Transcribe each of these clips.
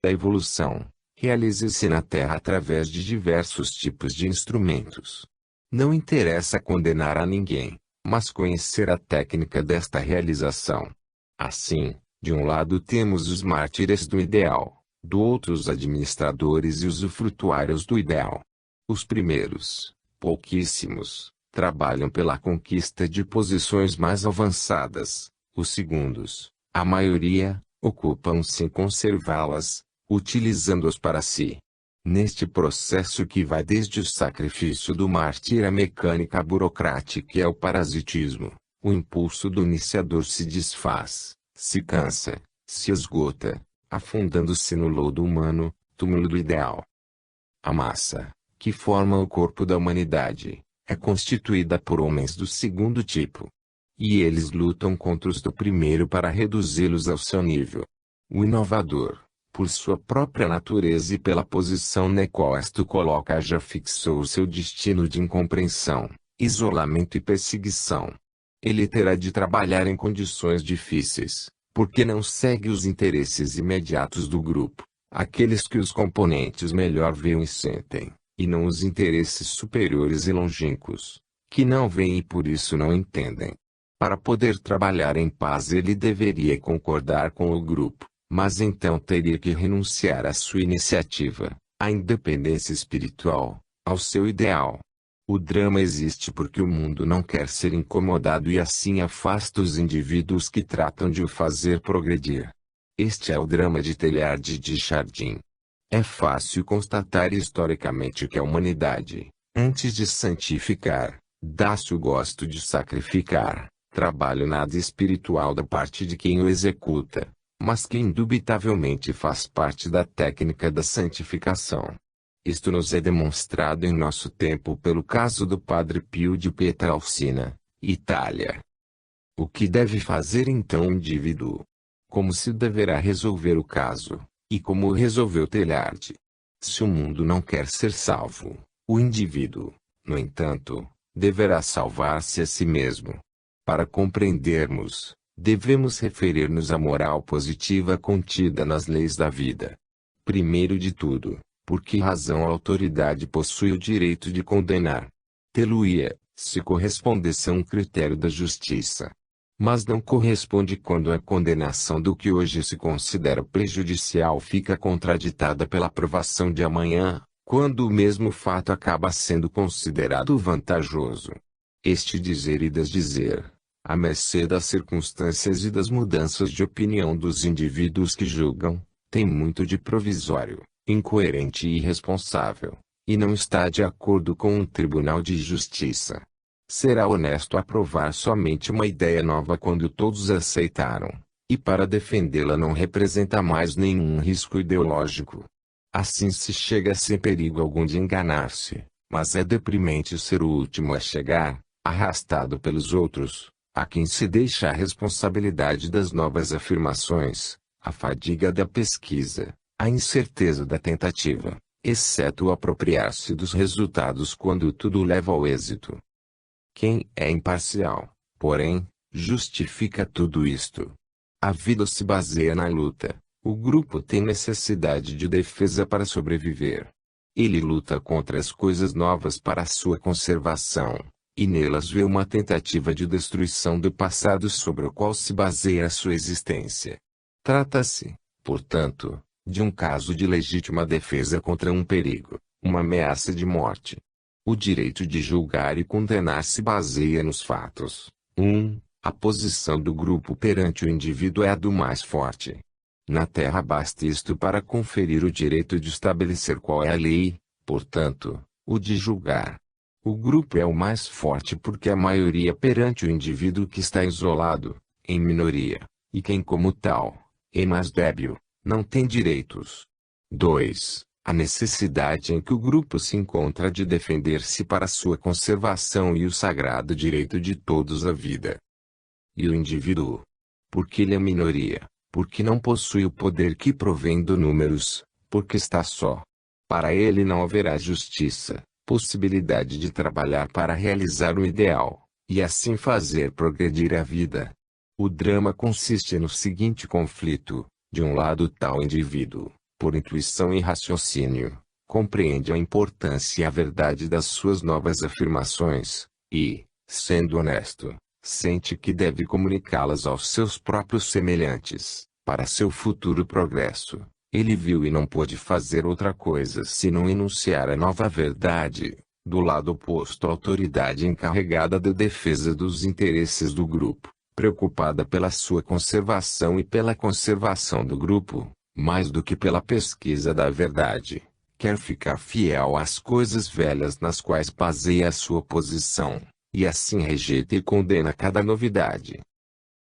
A evolução realiza-se na Terra através de diversos tipos de instrumentos. Não interessa condenar a ninguém, mas conhecer a técnica desta realização. Assim, de um lado temos os mártires do ideal, do outro os administradores e usufrutuários do ideal. Os primeiros, pouquíssimos, trabalham pela conquista de posições mais avançadas. Os segundos, a maioria, ocupam-se em conservá-las, utilizando-as para si. Neste processo que vai desde o sacrifício do mártir à mecânica burocrática e ao parasitismo, o impulso do iniciador se desfaz, se cansa, se esgota, afundando-se no lodo humano, túmulo do ideal. A massa, que forma o corpo da humanidade, é constituída por homens do segundo tipo. E eles lutam contra os do primeiro para reduzi-los ao seu nível. O inovador, por sua própria natureza e pela posição na qual isto coloca, já fixou o seu destino de incompreensão, isolamento e perseguição. Ele terá de trabalhar em condições difíceis, porque não segue os interesses imediatos do grupo, aqueles que os componentes melhor veem e sentem, e não os interesses superiores e longínquos, que não veem e por isso não entendem. Para poder trabalhar em paz ele deveria concordar com o grupo, mas então teria que renunciar à sua iniciativa, à independência espiritual, ao seu ideal. O drama existe porque o mundo não quer ser incomodado e assim afasta os indivíduos que tratam de o fazer progredir. Este é o drama de Teilhard de Chardin. É fácil constatar historicamente que a humanidade, antes de santificar, dá-se o gosto de sacrificar. Trabalho nada espiritual da parte de quem o executa, mas que indubitavelmente faz parte da técnica da santificação. Isto nos é demonstrado em nosso tempo pelo caso do Padre Pio de Pietrelcina, Itália. O que deve fazer então o indivíduo? Como se deverá resolver o caso, e como o resolveu Teilhard? Se o mundo não quer ser salvo, o indivíduo, no entanto, deverá salvar-se a si mesmo. Para compreendermos, devemos referir-nos à moral positiva contida nas leis da vida. Primeiro de tudo, por que razão a autoridade possui o direito de condenar? Tê-lo-ia, se correspondesse a um critério da justiça. Mas não corresponde quando a condenação do que hoje se considera prejudicial fica contraditada pela aprovação de amanhã, quando o mesmo fato acaba sendo considerado vantajoso. Este dizer e desdizer, à mercê das circunstâncias e das mudanças de opinião dos indivíduos que julgam, tem muito de provisório, incoerente e irresponsável, e não está de acordo com um tribunal de justiça. Será honesto aprovar somente uma ideia nova quando todos aceitaram, e para defendê-la não representa mais nenhum risco ideológico. Assim se chega sem perigo algum de enganar-se, mas é deprimente ser o último a chegar, arrastado pelos outros, a quem se deixa a responsabilidade das novas afirmações, a fadiga da pesquisa, a incerteza da tentativa, exceto o apropriar-se dos resultados quando tudo leva ao êxito. Quem é imparcial, porém, justifica tudo isto. A vida se baseia na luta. O grupo tem necessidade de defesa para sobreviver. Ele luta contra as coisas novas para sua conservação, e nelas vê uma tentativa de destruição do passado sobre o qual se baseia a sua existência. Trata-se, portanto, de um caso de legítima defesa contra um perigo, uma ameaça de morte. O direito de julgar e condenar se baseia nos fatos. 1. A posição do grupo perante o indivíduo é a do mais forte. Na Terra basta isto para conferir o direito de estabelecer qual é a lei, portanto, o de julgar. O grupo é o mais forte porque a maioria perante o indivíduo que está isolado, em minoria, e quem como tal, é mais débil, não tem direitos. 2. A necessidade em que o grupo se encontra de defender-se para sua conservação e o sagrado direito de todos à vida. E o indivíduo? Porque ele é minoria, porque não possui o poder que provém do números, porque está só. Para ele não haverá justiça, possibilidade de trabalhar para realizar o ideal, e assim fazer progredir a vida. O drama consiste no seguinte conflito: de um lado tal indivíduo, por intuição e raciocínio, compreende a importância e a verdade das suas novas afirmações, e, sendo honesto, sente que deve comunicá-las aos seus próprios semelhantes, para seu futuro progresso. Ele viu e não pôde fazer outra coisa senão enunciar a nova verdade, do lado oposto à autoridade encarregada da defesa dos interesses do grupo, preocupada pela sua conservação e pela conservação do grupo, mais do que pela pesquisa da verdade. Quer ficar fiel às coisas velhas nas quais baseia a sua posição, e assim rejeita e condena cada novidade.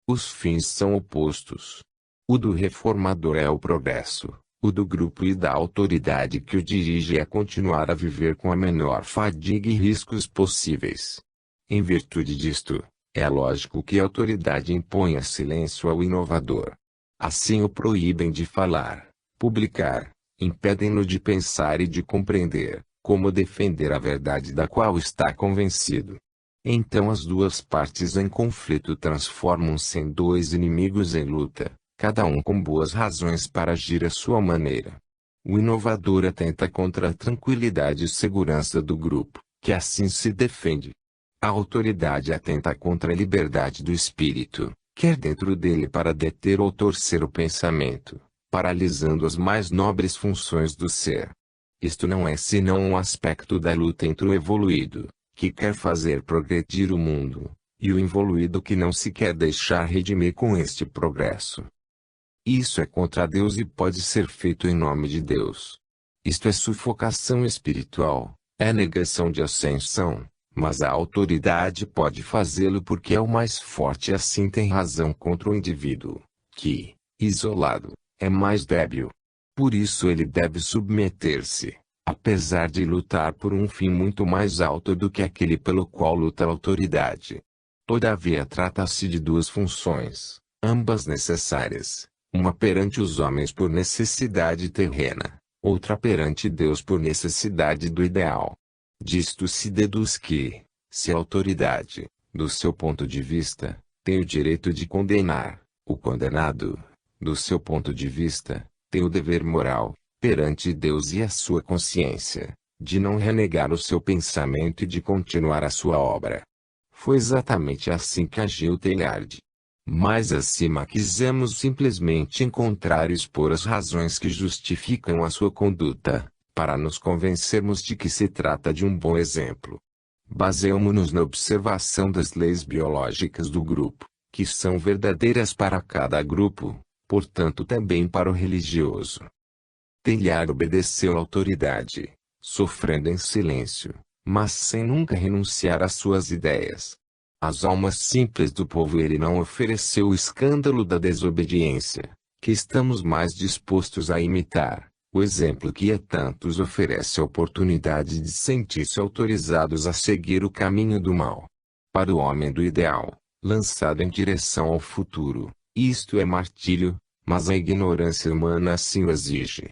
Os fins são opostos. O do reformador é o progresso, o do grupo e da autoridade que o dirige é continuar a viver com a menor fadiga e riscos possíveis. Em virtude disto, é lógico que a autoridade imponha silêncio ao inovador. Assim o proíbem de falar, publicar, impedem-no de pensar e de compreender, como defender a verdade da qual está convencido. Então as duas partes em conflito transformam-se em dois inimigos em luta, cada um com boas razões para agir à sua maneira. O inovador atenta contra a tranquilidade e segurança do grupo, que assim se defende. A autoridade atenta contra a liberdade do espírito, quer dentro dele para deter ou torcer o pensamento, paralisando as mais nobres funções do ser. Isto não é senão um aspecto da luta entre o evoluído, que quer fazer progredir o mundo, e o involuído que não se quer deixar redimir com este progresso. Isso é contra Deus e pode ser feito em nome de Deus. Isto é sufocação espiritual, é negação de ascensão, mas a autoridade pode fazê-lo porque é o mais forte e assim tem razão contra o indivíduo, que, isolado, é mais débil. Por isso ele deve submeter-se, apesar de lutar por um fim muito mais alto do que aquele pelo qual luta a autoridade. Todavia trata-se de duas funções, ambas necessárias. Uma perante os homens por necessidade terrena, outra perante Deus por necessidade do ideal. Disto se deduz que, se a autoridade, do seu ponto de vista, tem o direito de condenar, o condenado, do seu ponto de vista, tem o dever moral, perante Deus e a sua consciência, de não renegar o seu pensamento e de continuar a sua obra. Foi exatamente assim que agiu Teilhard. Mais acima quisemos simplesmente encontrar e expor as razões que justificam a sua conduta, para nos convencermos de que se trata de um bom exemplo. Baseamo-nos na observação das leis biológicas do grupo, que são verdadeiras para cada grupo, portanto também para o religioso. Teilhard obedeceu à autoridade, sofrendo em silêncio, mas sem nunca renunciar às suas ideias. Às almas simples do povo ele não ofereceu o escândalo da desobediência, que estamos mais dispostos a imitar, o exemplo que a tantos oferece a oportunidade de sentir-se autorizados a seguir o caminho do mal. Para o homem do ideal, lançado em direção ao futuro, isto é martírio, mas a ignorância humana assim o exige.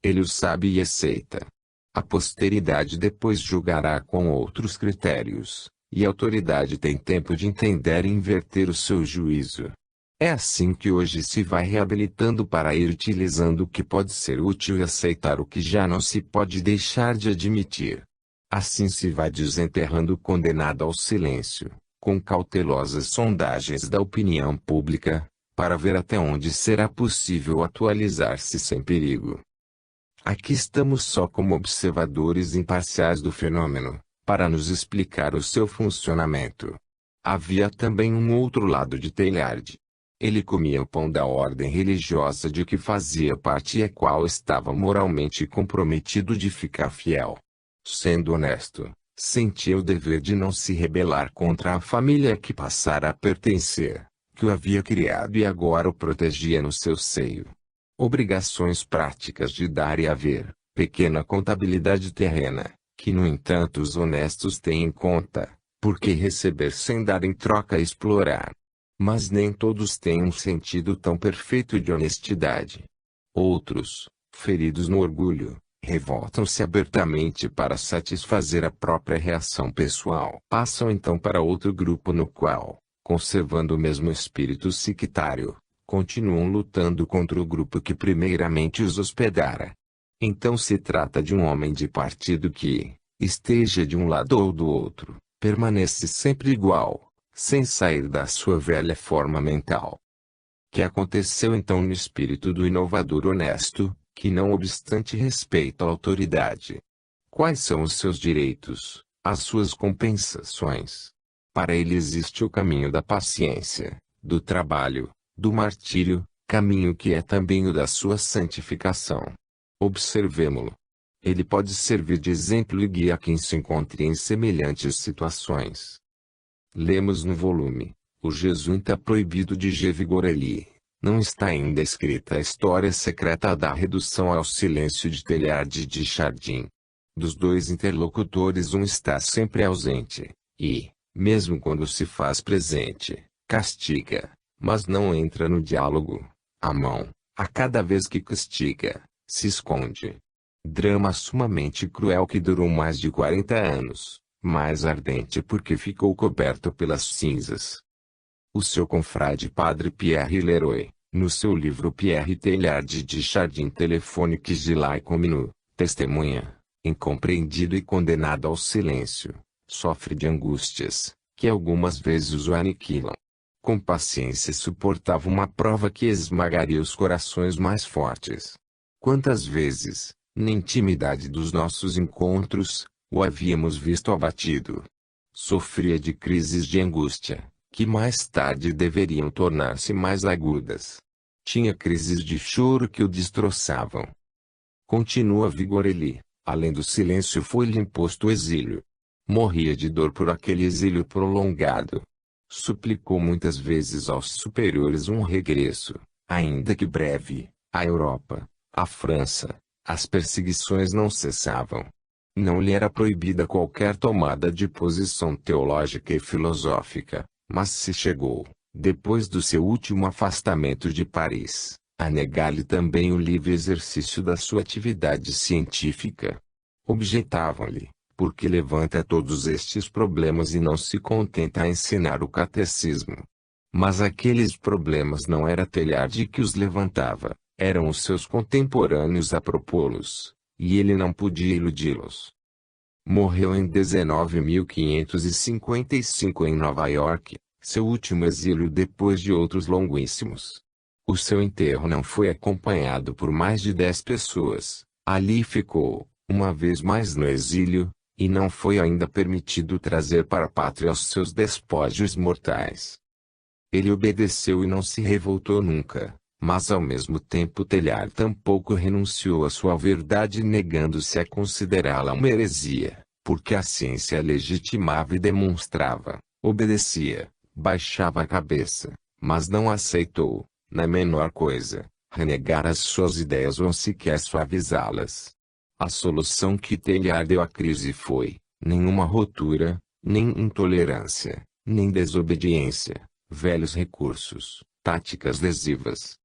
Ele o sabe e aceita. A posteridade depois julgará com outros critérios. E a autoridade tem tempo de entender e inverter o seu juízo. É assim que hoje se vai reabilitando para ir utilizando o que pode ser útil e aceitar o que já não se pode deixar de admitir. Assim se vai desenterrando o condenado ao silêncio, com cautelosas sondagens da opinião pública, para ver até onde será possível atualizar-se sem perigo. Aqui estamos só como observadores imparciais do fenômeno, para nos explicar o seu funcionamento. Havia também um outro lado de Teilhard. Ele comia o pão da ordem religiosa de que fazia parte e a qual estava moralmente comprometido de ficar fiel. Sendo honesto, sentia o dever de não se rebelar contra a família a que passara a pertencer, que o havia criado e agora o protegia no seu seio. Obrigações práticas de dar e haver, pequena contabilidade terrena, que no entanto os honestos têm em conta, porque receber sem dar em troca é explorar. Mas nem todos têm um sentido tão perfeito de honestidade. Outros, feridos no orgulho, revoltam-se abertamente para satisfazer a própria reação pessoal. Passam então para outro grupo no qual, conservando o mesmo espírito sectário, continuam lutando contra o grupo que primeiramente os hospedara. Então se trata de um homem de partido que, esteja de um lado ou do outro, permanece sempre igual, sem sair da sua velha forma mental. Que aconteceu então no espírito do inovador honesto, que não obstante respeita a autoridade? Quais são os seus direitos, as suas compensações? Para ele existe o caminho da paciência, do trabalho, do martírio, caminho que é também o da sua santificação. Observemo-lo. Ele pode servir de exemplo e guia a quem se encontre em semelhantes situações. Lemos no volume, o jesuíta proibido de G. Vigorelli. Não está ainda escrita a história secreta da redução ao silêncio de Teilhard de Chardin. Dos dois interlocutores um está sempre ausente, e, mesmo quando se faz presente, castiga, mas não entra no diálogo. A mão, a cada vez que castiga, se esconde. Drama sumamente cruel que durou mais de 40 anos, mais ardente porque ficou coberto pelas cinzas. O seu confrade Padre Pierre Leroy, no seu livro Pierre Teilhard de Chardin Téléphoniques de Laicominu, testemunha, incompreendido e condenado ao silêncio, sofre de angústias, que algumas vezes o aniquilam. Com paciência suportava uma prova que esmagaria os corações mais fortes. Quantas vezes, na intimidade dos nossos encontros, o havíamos visto abatido. Sofria de crises de angústia, que mais tarde deveriam tornar-se mais agudas. Tinha crises de choro que o destroçavam. Continua Vigorelli, além do silêncio foi-lhe imposto o exílio. Morria de dor por aquele exílio prolongado. Suplicou muitas vezes aos superiores um regresso, ainda que breve, à Europa, à França. As perseguições não cessavam. Não lhe era proibida qualquer tomada de posição teológica e filosófica, mas se chegou, depois do seu último afastamento de Paris, a negar-lhe também o livre exercício da sua atividade científica. Objetavam-lhe, porque levanta todos estes problemas e não se contenta a ensinar o catecismo. Mas aqueles problemas não era Teilhard que os levantava, eram os seus contemporâneos a propô-los, e ele não podia iludi-los. Morreu em 19.555 em Nova York, seu último exílio depois de outros longuíssimos. O seu enterro não foi acompanhado por mais de 10 pessoas, ali ficou, uma vez mais no exílio, e não foi ainda permitido trazer para a pátria os seus despojos mortais. Ele obedeceu e não se revoltou nunca, mas ao mesmo tempo Teilhard tampouco renunciou à sua verdade negando-se a considerá-la uma heresia, porque a ciência legitimava e demonstrava, obedecia, baixava a cabeça, mas não aceitou, na menor coisa, renegar as suas ideias ou sequer suavizá-las. A solução que Teilhard deu à crise foi, nenhuma ruptura, nem intolerância, nem desobediência, velhos recursos, táticas lesivas.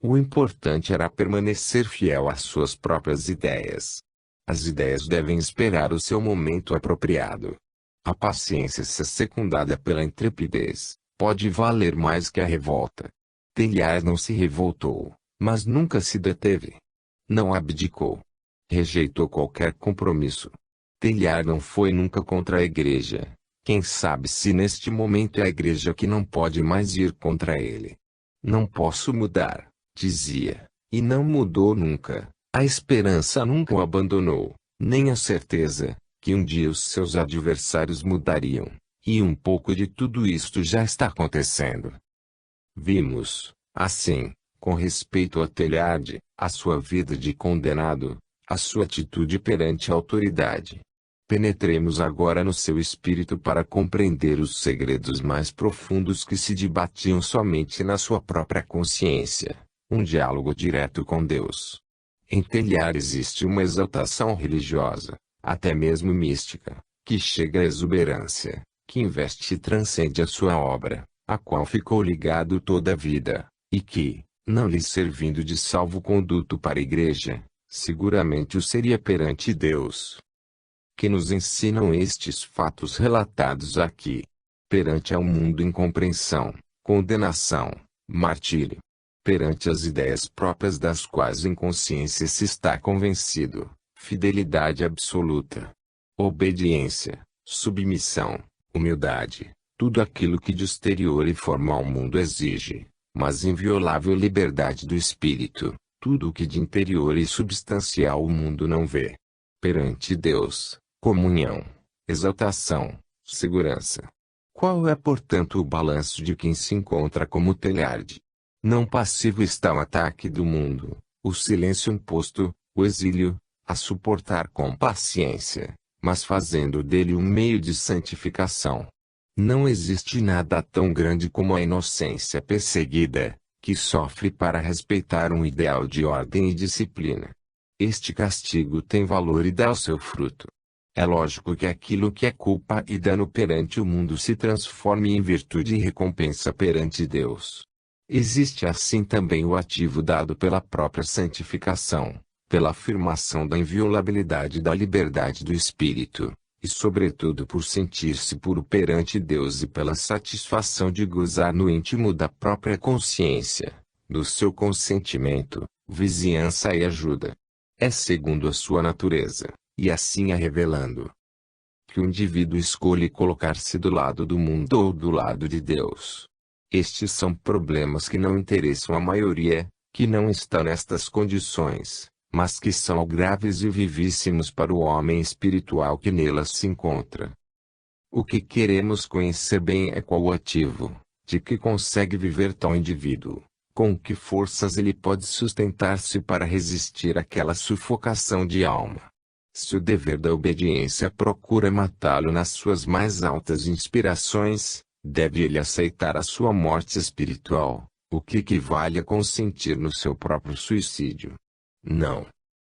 O importante era permanecer fiel às suas próprias ideias. As ideias devem esperar o seu momento apropriado. A paciência, se secundada pela intrepidez, pode valer mais que a revolta. Teilhard não se revoltou, mas nunca se deteve. Não abdicou. Rejeitou qualquer compromisso. Teilhard não foi nunca contra a igreja. Quem sabe se neste momento é a igreja que não pode mais ir contra ele. Não posso mudar, dizia, e não mudou nunca. A esperança nunca o abandonou, nem a certeza, que um dia os seus adversários mudariam, e um pouco de tudo isto já está acontecendo. Vimos, assim, com respeito a Teilhard, a sua vida de condenado, a sua atitude perante a autoridade. Penetremos agora no seu espírito para compreender os segredos mais profundos que se debatiam somente na sua própria consciência, um diálogo direto com Deus. Em Teilhard existe uma exaltação religiosa, até mesmo mística, que chega à exuberância, que investe e transcende a sua obra, a qual ficou ligado toda a vida, e que, não lhe servindo de salvo-conduto para a igreja, seguramente o seria perante Deus. Que nos ensinam estes fatos relatados aqui? Perante ao mundo incompreensão, condenação, martírio. perante as ideias próprias das quais em consciência se está convencido, fidelidade absoluta, obediência, submissão, humildade, tudo aquilo que de exterior e formal mundo exige, mas inviolável liberdade do espírito, tudo o que de interior e substancial o mundo não vê. Perante Deus, comunhão, exaltação, segurança. Qual é portanto o balanço de quem se encontra como telhade? Não passivo está o ataque do mundo, o silêncio imposto, o exílio, a suportar com paciência, mas fazendo dele um meio de santificação. Não existe nada tão grande como a inocência perseguida, que sofre para respeitar um ideal de ordem e disciplina. Este castigo tem valor e dá o seu fruto. É lógico que aquilo que é culpa e dano perante o mundo se transforme em virtude e recompensa perante Deus. Existe assim também o ativo dado pela própria santificação, pela afirmação da inviolabilidade da liberdade do espírito, e sobretudo por sentir-se puro perante Deus e pela satisfação de gozar no íntimo da própria consciência, do seu consentimento, vizinhança e ajuda. É segundo a sua natureza, e assim a revelando, que o indivíduo escolhe colocar-se do lado do mundo ou do lado de Deus. Estes são problemas que não interessam a maioria, que não está nestas condições, mas que são graves e vivíssimos para o homem espiritual que nelas se encontra. O que queremos conhecer bem é qual o ativo, de que consegue viver tal indivíduo, com que forças ele pode sustentar-se para resistir àquela sufocação de alma. Se o dever da obediência procura matá-lo nas suas mais altas inspirações, deve ele aceitar a sua morte espiritual, o que equivale a consentir no seu próprio suicídio. Não.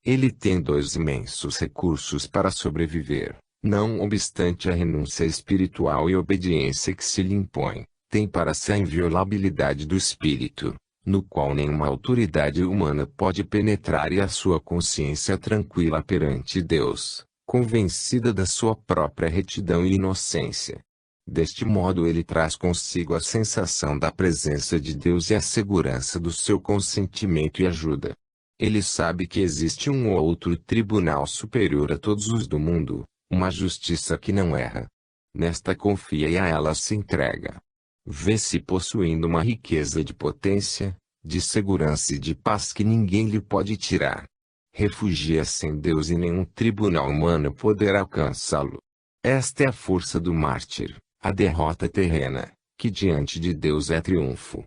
Ele tem dois imensos recursos para sobreviver, não obstante a renúncia espiritual e obediência que se lhe impõe, tem para si a inviolabilidade do espírito, no qual nenhuma autoridade humana pode penetrar, e a sua consciência tranquila perante Deus, convencida da sua própria retidão e inocência. Deste modo ele traz consigo a sensação da presença de Deus e a segurança do seu consentimento e ajuda. Ele sabe que existe um ou outro tribunal superior a todos os do mundo, uma justiça que não erra. Nesta confia e a ela se entrega. Vê-se possuindo uma riqueza de potência, de segurança e de paz que ninguém lhe pode tirar. Refugia-se em Deus e nenhum tribunal humano poderá alcançá-lo. Esta é a força do mártir, a derrota terrena, que diante de Deus é triunfo.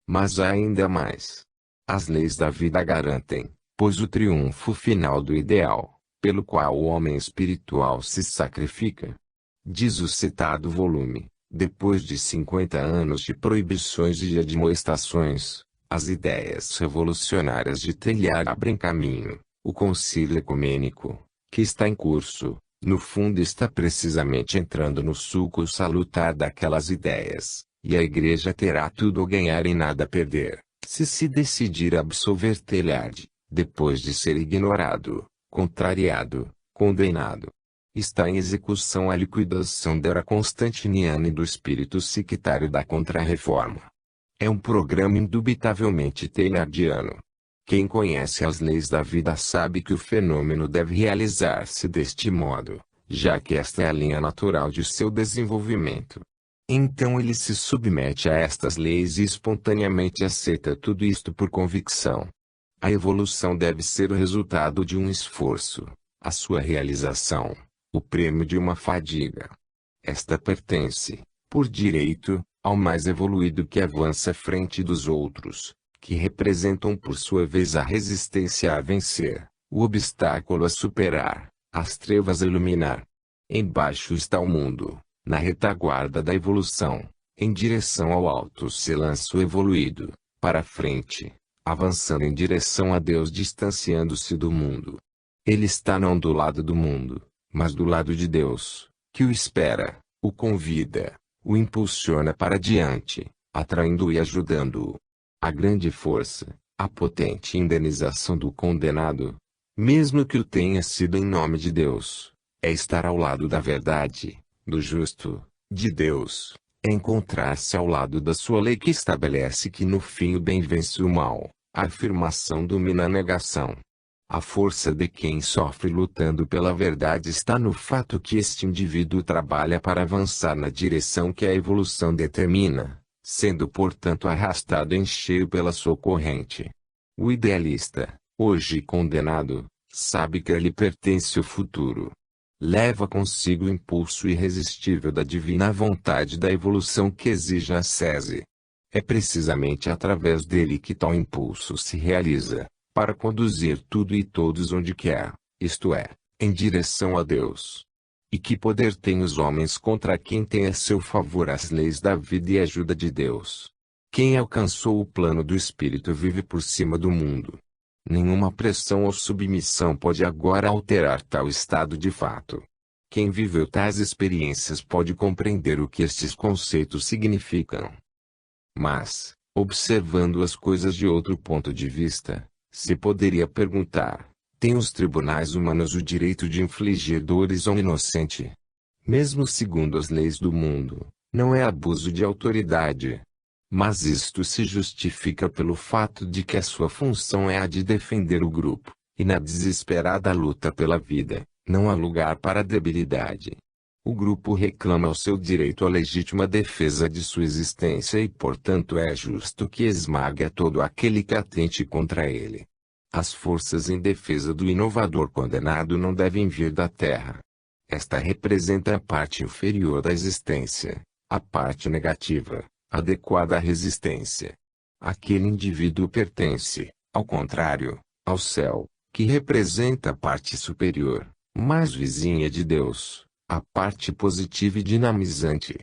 Mas há ainda mais. As leis da vida garantem, pois o triunfo final do ideal, pelo qual o homem espiritual se sacrifica. Diz o citado volume, depois de 50 anos de proibições e de admoestações, as ideias revolucionárias de Teilhard abrem caminho. O concílio ecumênico, que está em curso, no fundo está precisamente entrando no sulco salutar daquelas ideias, e a Igreja terá tudo a ganhar e nada a perder, se decidir a absolver Teilhard, depois de ser ignorado, contrariado, condenado. Está em execução a liquidação da era constantiniana e do espírito sectário da Contra-Reforma. É um programa indubitavelmente teilhardiano. Quem conhece as leis da vida sabe que o fenômeno deve realizar-se deste modo, já que esta é a linha natural de seu desenvolvimento. Então ele se submete a estas leis e espontaneamente aceita tudo isto por convicção. A evolução deve ser o resultado de um esforço, a sua realização, o prêmio de uma fadiga. Esta pertence, por direito, ao mais evoluído que avança à frente dos outros, que representam por sua vez a resistência a vencer, o obstáculo a superar, as trevas a iluminar. Embaixo está o mundo, na retaguarda da evolução, em direção ao alto se lança o evoluído, para frente, avançando em direção a Deus, distanciando-se do mundo. Ele está não do lado do mundo, mas do lado de Deus, que o espera, o convida, o impulsiona para diante, atraindo-o e ajudando-o. A grande força, a potente indenização do condenado, mesmo que o tenha sido em nome de Deus, é estar ao lado da verdade, do justo, de Deus, É encontrar-se ao lado da sua lei que estabelece que no fim o bem vence o mal. A afirmação domina a negação. A força de quem sofre lutando pela verdade está no fato que este indivíduo trabalha para avançar na direção que a evolução determina, sendo portanto arrastado em cheio pela sua corrente. O idealista, hoje condenado, sabe que lhe pertence o futuro. Leva consigo o impulso irresistível da divina vontade da evolução que exige a ascese. É precisamente através dele que tal impulso se realiza, para conduzir tudo e todos onde quer, isto é, em direção a Deus. E que poder têm os homens contra quem tem a seu favor as leis da vida e a ajuda de Deus? Quem alcançou o plano do Espírito vive por cima do mundo. Nenhuma pressão ou submissão pode agora alterar tal estado de fato. Quem viveu tais experiências pode compreender o que estes conceitos significam. Mas, observando as coisas de outro ponto de vista, se poderia perguntar: têm os tribunais humanos o direito de infligir dores a um inocente? Mesmo segundo as leis do mundo, não é abuso de autoridade. Mas isto se justifica pelo fato de que a sua função é a de defender o grupo, e na desesperada luta pela vida, não há lugar para a debilidade. O grupo reclama o seu direito à legítima defesa de sua existência e portanto é justo que esmague a todo aquele que atente contra ele. As forças em defesa do inovador condenado não devem vir da terra. Esta representa a parte inferior da existência, a parte negativa, adequada à resistência. Aquele indivíduo pertence, ao contrário, ao céu, que representa a parte superior, mais vizinha de Deus, a parte positiva e dinamizante.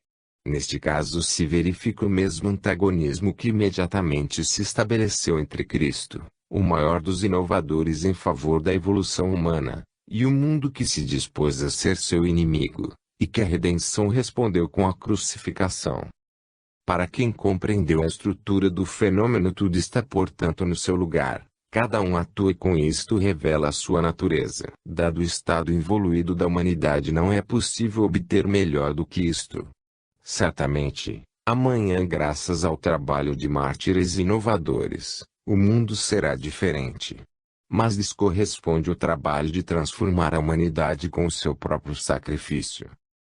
Neste caso se verifica o mesmo antagonismo que imediatamente se estabeleceu entre Cristo, o maior dos inovadores em favor da evolução humana, e o mundo que se dispôs a ser seu inimigo, e que a redenção respondeu com a crucificação. Para quem compreendeu a estrutura do fenômeno, tudo está portanto no seu lugar. Cada um atua e com isto revela a sua natureza. Dado o estado evoluído da humanidade, não é possível obter melhor do que isto. Certamente, amanhã, graças ao trabalho de mártires inovadores, o mundo será diferente. Mas lhes corresponde o trabalho de transformar a humanidade com o seu próprio sacrifício.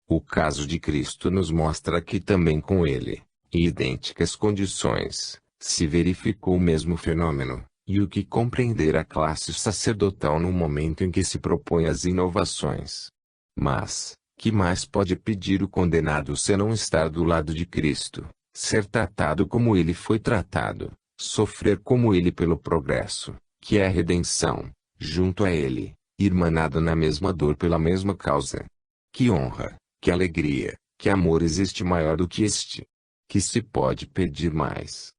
O caso de Cristo nos mostra que também com ele, em idênticas condições, se verificou o mesmo fenômeno, e o que compreender a classe sacerdotal no momento em que se propõe as inovações. Mas, que mais pode pedir o condenado senão estar do lado de Cristo, ser tratado como ele foi tratado, sofrer como ele pelo progresso, que é a redenção, junto a ele, irmanado na mesma dor pela mesma causa? Que honra, que alegria, que amor existe maior do que este? Que se pode pedir mais?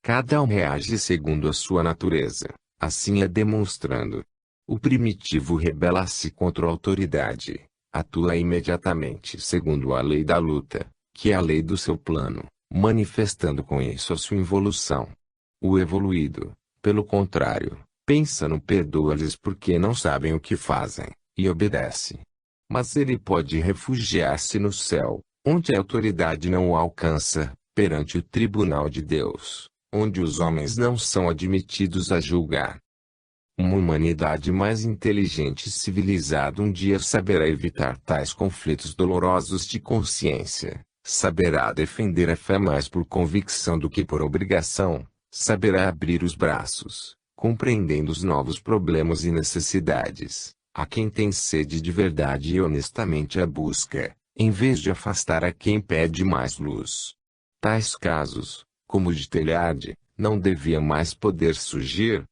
Cada um reage segundo a sua natureza, assim é demonstrando. O primitivo rebela-se contra a autoridade, atua imediatamente segundo a lei da luta, que é a lei do seu plano, manifestando com isso a sua involução. O evoluído, pelo contrário, pensa no perdoa-lhes porque não sabem o que fazem, e obedece. Mas ele pode refugiar-se no céu, onde a autoridade não o alcança, perante o tribunal de Deus, onde os homens não são admitidos a julgar. Uma humanidade mais inteligente e civilizada um dia saberá evitar tais conflitos dolorosos de consciência, saberá defender a fé mais por convicção do que por obrigação, saberá abrir os braços, compreendendo os novos problemas e necessidades, a quem tem sede de verdade e honestamente a busca, em vez de afastar a quem pede mais luz. Tais casos, como o de Telhade, não devia mais poder surgir.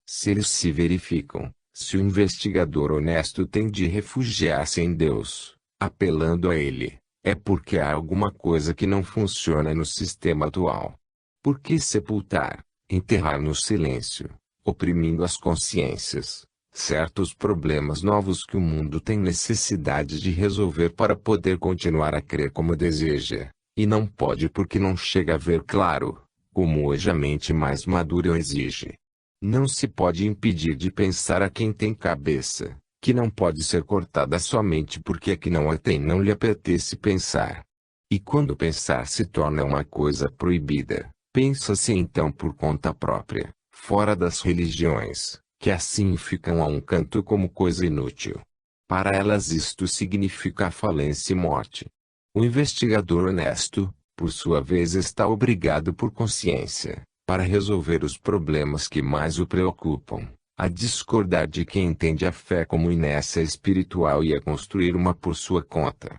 Se eles se verificam, se o investigador honesto tem de refugiar-se em Deus, apelando a Ele, é porque há alguma coisa que não funciona no sistema atual. Por que sepultar, enterrar no silêncio, oprimindo as consciências, certos problemas novos que o mundo tem necessidade de resolver para poder continuar a crer como deseja, e não pode porque não chega a ver claro, como hoje a mente mais madura o exige. Não se pode impedir de pensar a quem tem cabeça, que não pode ser cortada somente porque a que não a tem não lhe apetece pensar. E quando pensar se torna uma coisa proibida, pensa-se então por conta própria, fora das religiões, que assim ficam a um canto como coisa inútil. Para elas isto significa falência e morte. O investigador honesto, por sua vez, está obrigado por consciência, para resolver os problemas que mais o preocupam, a discordar de quem entende a fé como inércia espiritual e a construir uma por sua conta.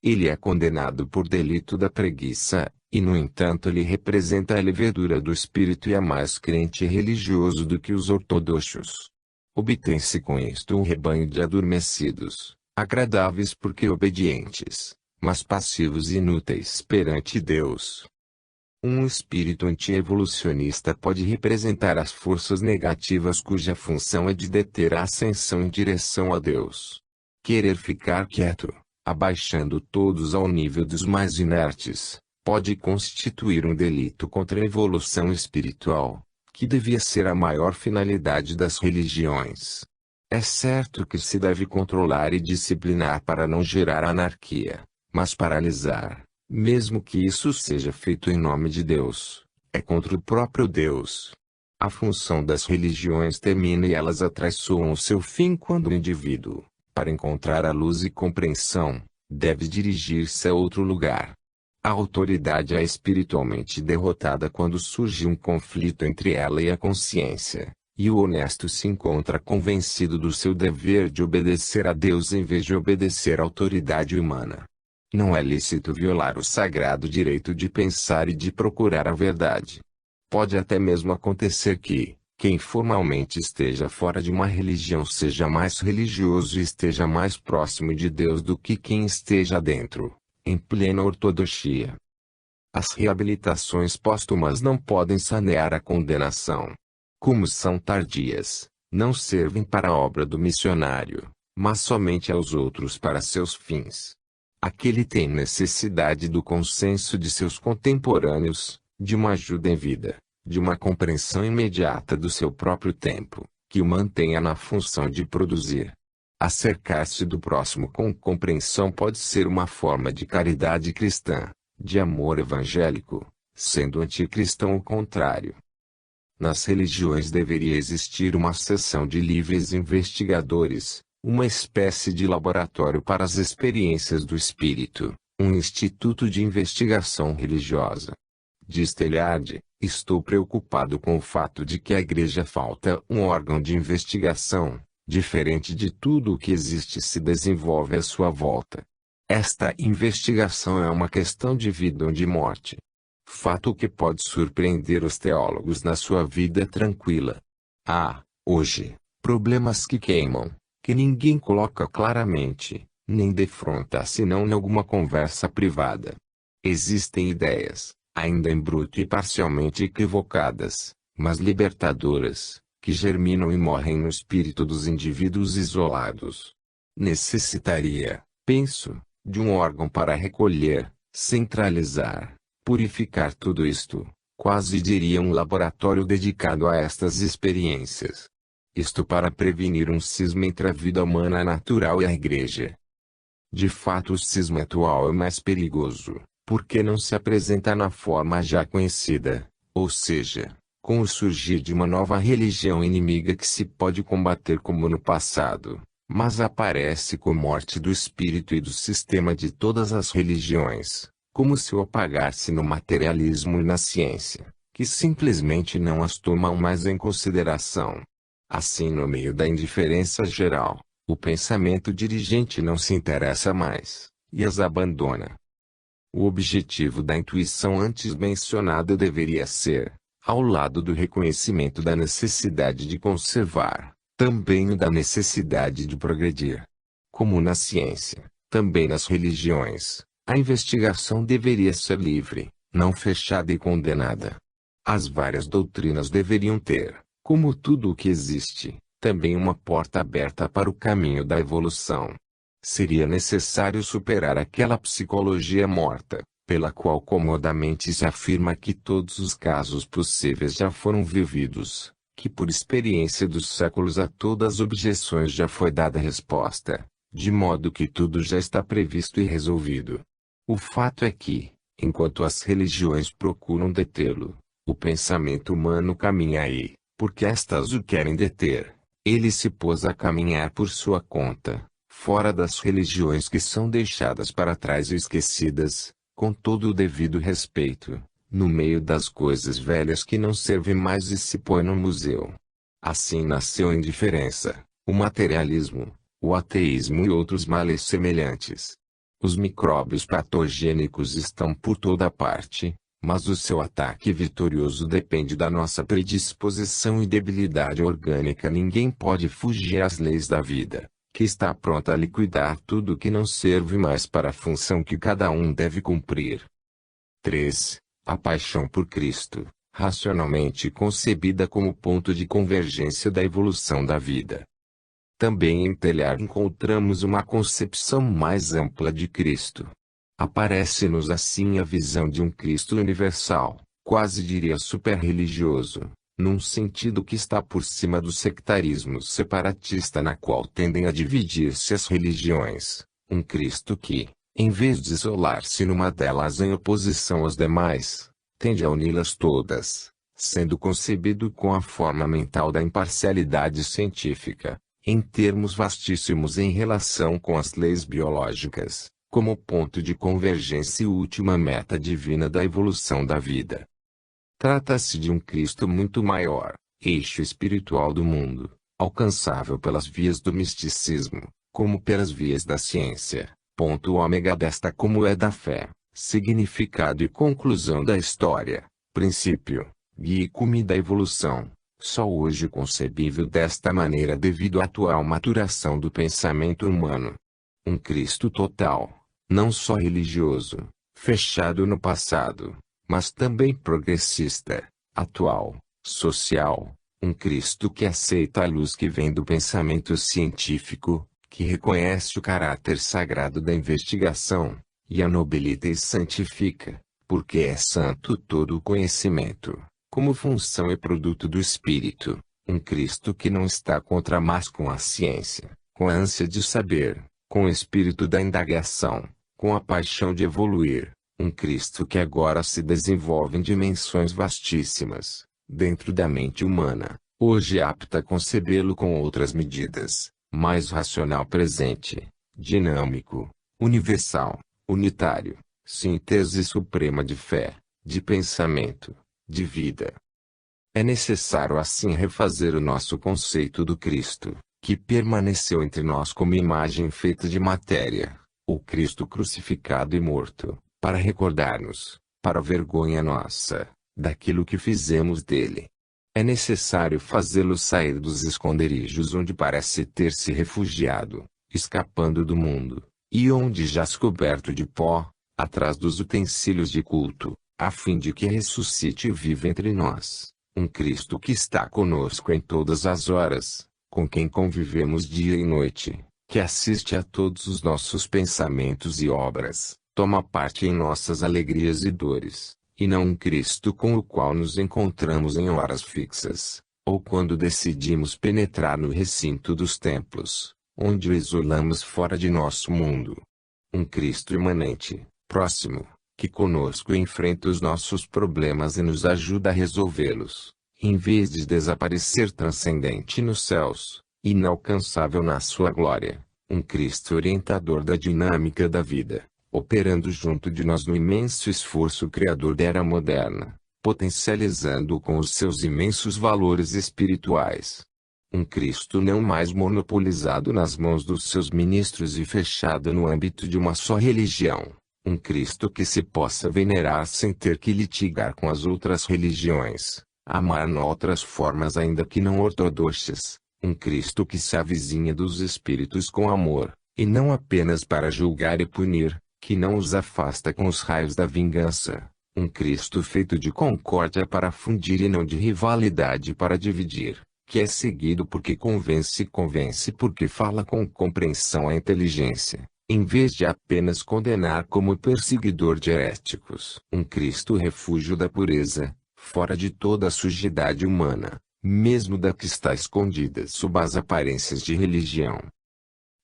Ele é condenado por delito da preguiça, e no entanto ele representa a levedura do espírito e é mais crente e religioso do que os ortodoxos. Obtém-se com isto um rebanho de adormecidos, agradáveis porque obedientes, mas passivos e inúteis perante Deus. Um espírito anti-evolucionista pode representar as forças negativas cuja função é de deter a ascensão em direção a Deus. Querer ficar quieto, abaixando todos ao nível dos mais inertes, pode constituir um delito contra a evolução espiritual, que devia ser a maior finalidade das religiões. É certo que se deve controlar e disciplinar para não gerar anarquia, mas paralisar, mesmo que isso seja feito em nome de Deus, é contra o próprio Deus. A função das religiões termina e elas atraiçoam o seu fim quando o indivíduo, para encontrar a luz e compreensão, deve dirigir-se a outro lugar. A autoridade é espiritualmente derrotada quando surge um conflito entre ela e a consciência, e o honesto se encontra convencido do seu dever de obedecer a Deus em vez de obedecer à autoridade humana. Não é lícito violar o sagrado direito de pensar e de procurar a verdade. Pode até mesmo acontecer que, quem formalmente esteja fora de uma religião seja mais religioso e esteja mais próximo de Deus do que quem esteja dentro, em plena ortodoxia. As reabilitações póstumas não podem sanear a condenação. Como são tardias, não servem para a obra do missionário, mas somente aos outros para seus fins. Aquele tem necessidade do consenso de seus contemporâneos, de uma ajuda em vida, de uma compreensão imediata do seu próprio tempo, que o mantenha na função de produzir. Acercar-se do próximo com compreensão pode ser uma forma de caridade cristã, de amor evangélico, sendo anticristão o contrário. Nas religiões deveria existir uma seção de livres investigadores, uma espécie de laboratório para as experiências do espírito, um instituto de investigação religiosa. Diz Teilhard, estou preocupado com o fato de que à Igreja falta um órgão de investigação, diferente de tudo o que existe e se desenvolve à sua volta. Esta investigação é uma questão de vida ou de morte. Fato que pode surpreender os teólogos na sua vida tranquila. Há, hoje, problemas que queimam, que ninguém coloca claramente, nem defronta senão em alguma conversa privada. Existem ideias, ainda em bruto e parcialmente equivocadas, mas libertadoras, que germinam e morrem no espírito dos indivíduos isolados. Necessitaria, penso, de um órgão para recolher, centralizar, purificar tudo isto, quase diria um laboratório dedicado a estas experiências. Isto para prevenir um cisma entre a vida humana natural e a Igreja. De fato, o cisma atual é mais perigoso, porque não se apresenta na forma já conhecida, ou seja, com o surgir de uma nova religião inimiga que se pode combater como no passado, mas aparece com a morte do espírito e do sistema de todas as religiões, como se o apagasse no materialismo e na ciência, que simplesmente não as tomam mais em consideração. Assim, no meio da indiferença geral, o pensamento dirigente não se interessa mais, e as abandona. O objetivo da intuição antes mencionada deveria ser, ao lado do reconhecimento da necessidade de conservar, também o da necessidade de progredir. Como na ciência, também nas religiões, a investigação deveria ser livre, não fechada e condenada. As várias doutrinas deveriam ter, como tudo o que existe, também uma porta aberta para o caminho da evolução. Seria necessário superar aquela psicologia morta, pela qual comodamente se afirma que todos os casos possíveis já foram vividos, que por experiência dos séculos a todas as objeções já foi dada resposta, de modo que tudo já está previsto e resolvido. O fato é que, enquanto as religiões procuram detê-lo, o pensamento humano caminha aí, porque estas o querem deter. Ele se pôs a caminhar por sua conta, fora das religiões que são deixadas para trás e esquecidas, com todo o devido respeito, no meio das coisas velhas que não servem mais e se põe no museu. Assim nasceu a indiferença, o materialismo, o ateísmo e outros males semelhantes. Os micróbios patogênicos estão por toda parte, mas o seu ataque vitorioso depende da nossa predisposição e debilidade orgânica. Ninguém pode fugir às leis da vida, que está pronta a liquidar tudo que não serve mais para a função que cada um deve cumprir. 3. A paixão por Cristo, racionalmente concebida como ponto de convergência da evolução da vida. Também em Teilhard encontramos uma concepção mais ampla de Cristo. Aparece-nos assim a visão de um Cristo universal, quase diria super-religioso, num sentido que está por cima do sectarismo separatista na qual tendem a dividir-se as religiões, um Cristo que, em vez de isolar-se numa delas em oposição às demais, tende a uni-las todas, sendo concebido com a forma mental da imparcialidade científica, em termos vastíssimos em relação com as leis biológicas, como ponto de convergência e última meta divina da evolução da vida. Trata-se de um Cristo muito maior, eixo espiritual do mundo, alcançável pelas vias do misticismo, como pelas vias da ciência, ponto ômega desta como é da fé, significado e conclusão da história, princípio, guia e cume da evolução. Só hoje concebível desta maneira devido à atual maturação do pensamento humano. Um Cristo total, não só religioso, fechado no passado, mas também progressista, atual, social, um Cristo que aceita a luz que vem do pensamento científico, que reconhece o caráter sagrado da investigação, e a nobilita e santifica, porque é santo todo o conhecimento. Como função e produto do Espírito, um Cristo que não está contra mas com a ciência, com a ânsia de saber, com o espírito da indagação, com a paixão de evoluir, um Cristo que agora se desenvolve em dimensões vastíssimas, dentro da mente humana, hoje apta a concebê-lo com outras medidas, mais racional presente, dinâmico, universal, unitário, síntese suprema de fé, de pensamento, de vida. É necessário assim refazer o nosso conceito do Cristo, que permaneceu entre nós como imagem feita de matéria, o Cristo crucificado e morto, para recordar-nos, para a vergonha nossa, daquilo que fizemos dele. É necessário fazê-lo sair dos esconderijos onde parece ter se refugiado, escapando do mundo, e onde jaz coberto de pó, atrás dos utensílios de culto, a fim de que ressuscite e viva entre nós, um Cristo que está conosco em todas as horas, com quem convivemos dia e noite, que assiste a todos os nossos pensamentos e obras, toma parte em nossas alegrias e dores, e não um Cristo com o qual nos encontramos em horas fixas, ou quando decidimos penetrar no recinto dos templos, onde o isolamos fora de nosso mundo. Um Cristo imanente, próximo, que conosco enfrenta os nossos problemas e nos ajuda a resolvê-los, em vez de desaparecer transcendente nos céus, inalcançável na sua glória, um Cristo orientador da dinâmica da vida, operando junto de nós no imenso esforço criador da era moderna, potencializando-o com os seus imensos valores espirituais. Um Cristo não mais monopolizado nas mãos dos seus ministros e fechado no âmbito de uma só religião. Um Cristo que se possa venerar sem ter que litigar com as outras religiões, amar em outras formas ainda que não ortodoxas, um Cristo que se avizinha dos espíritos com amor, e não apenas para julgar e punir, que não os afasta com os raios da vingança, um Cristo feito de concórdia para fundir e não de rivalidade para dividir, que é seguido porque convence e convence porque fala com compreensão à inteligência, em vez de apenas condenar como perseguidor de heréticos. Um Cristo refúgio da pureza, fora de toda a sujidade humana, mesmo da que está escondida sob as aparências de religião.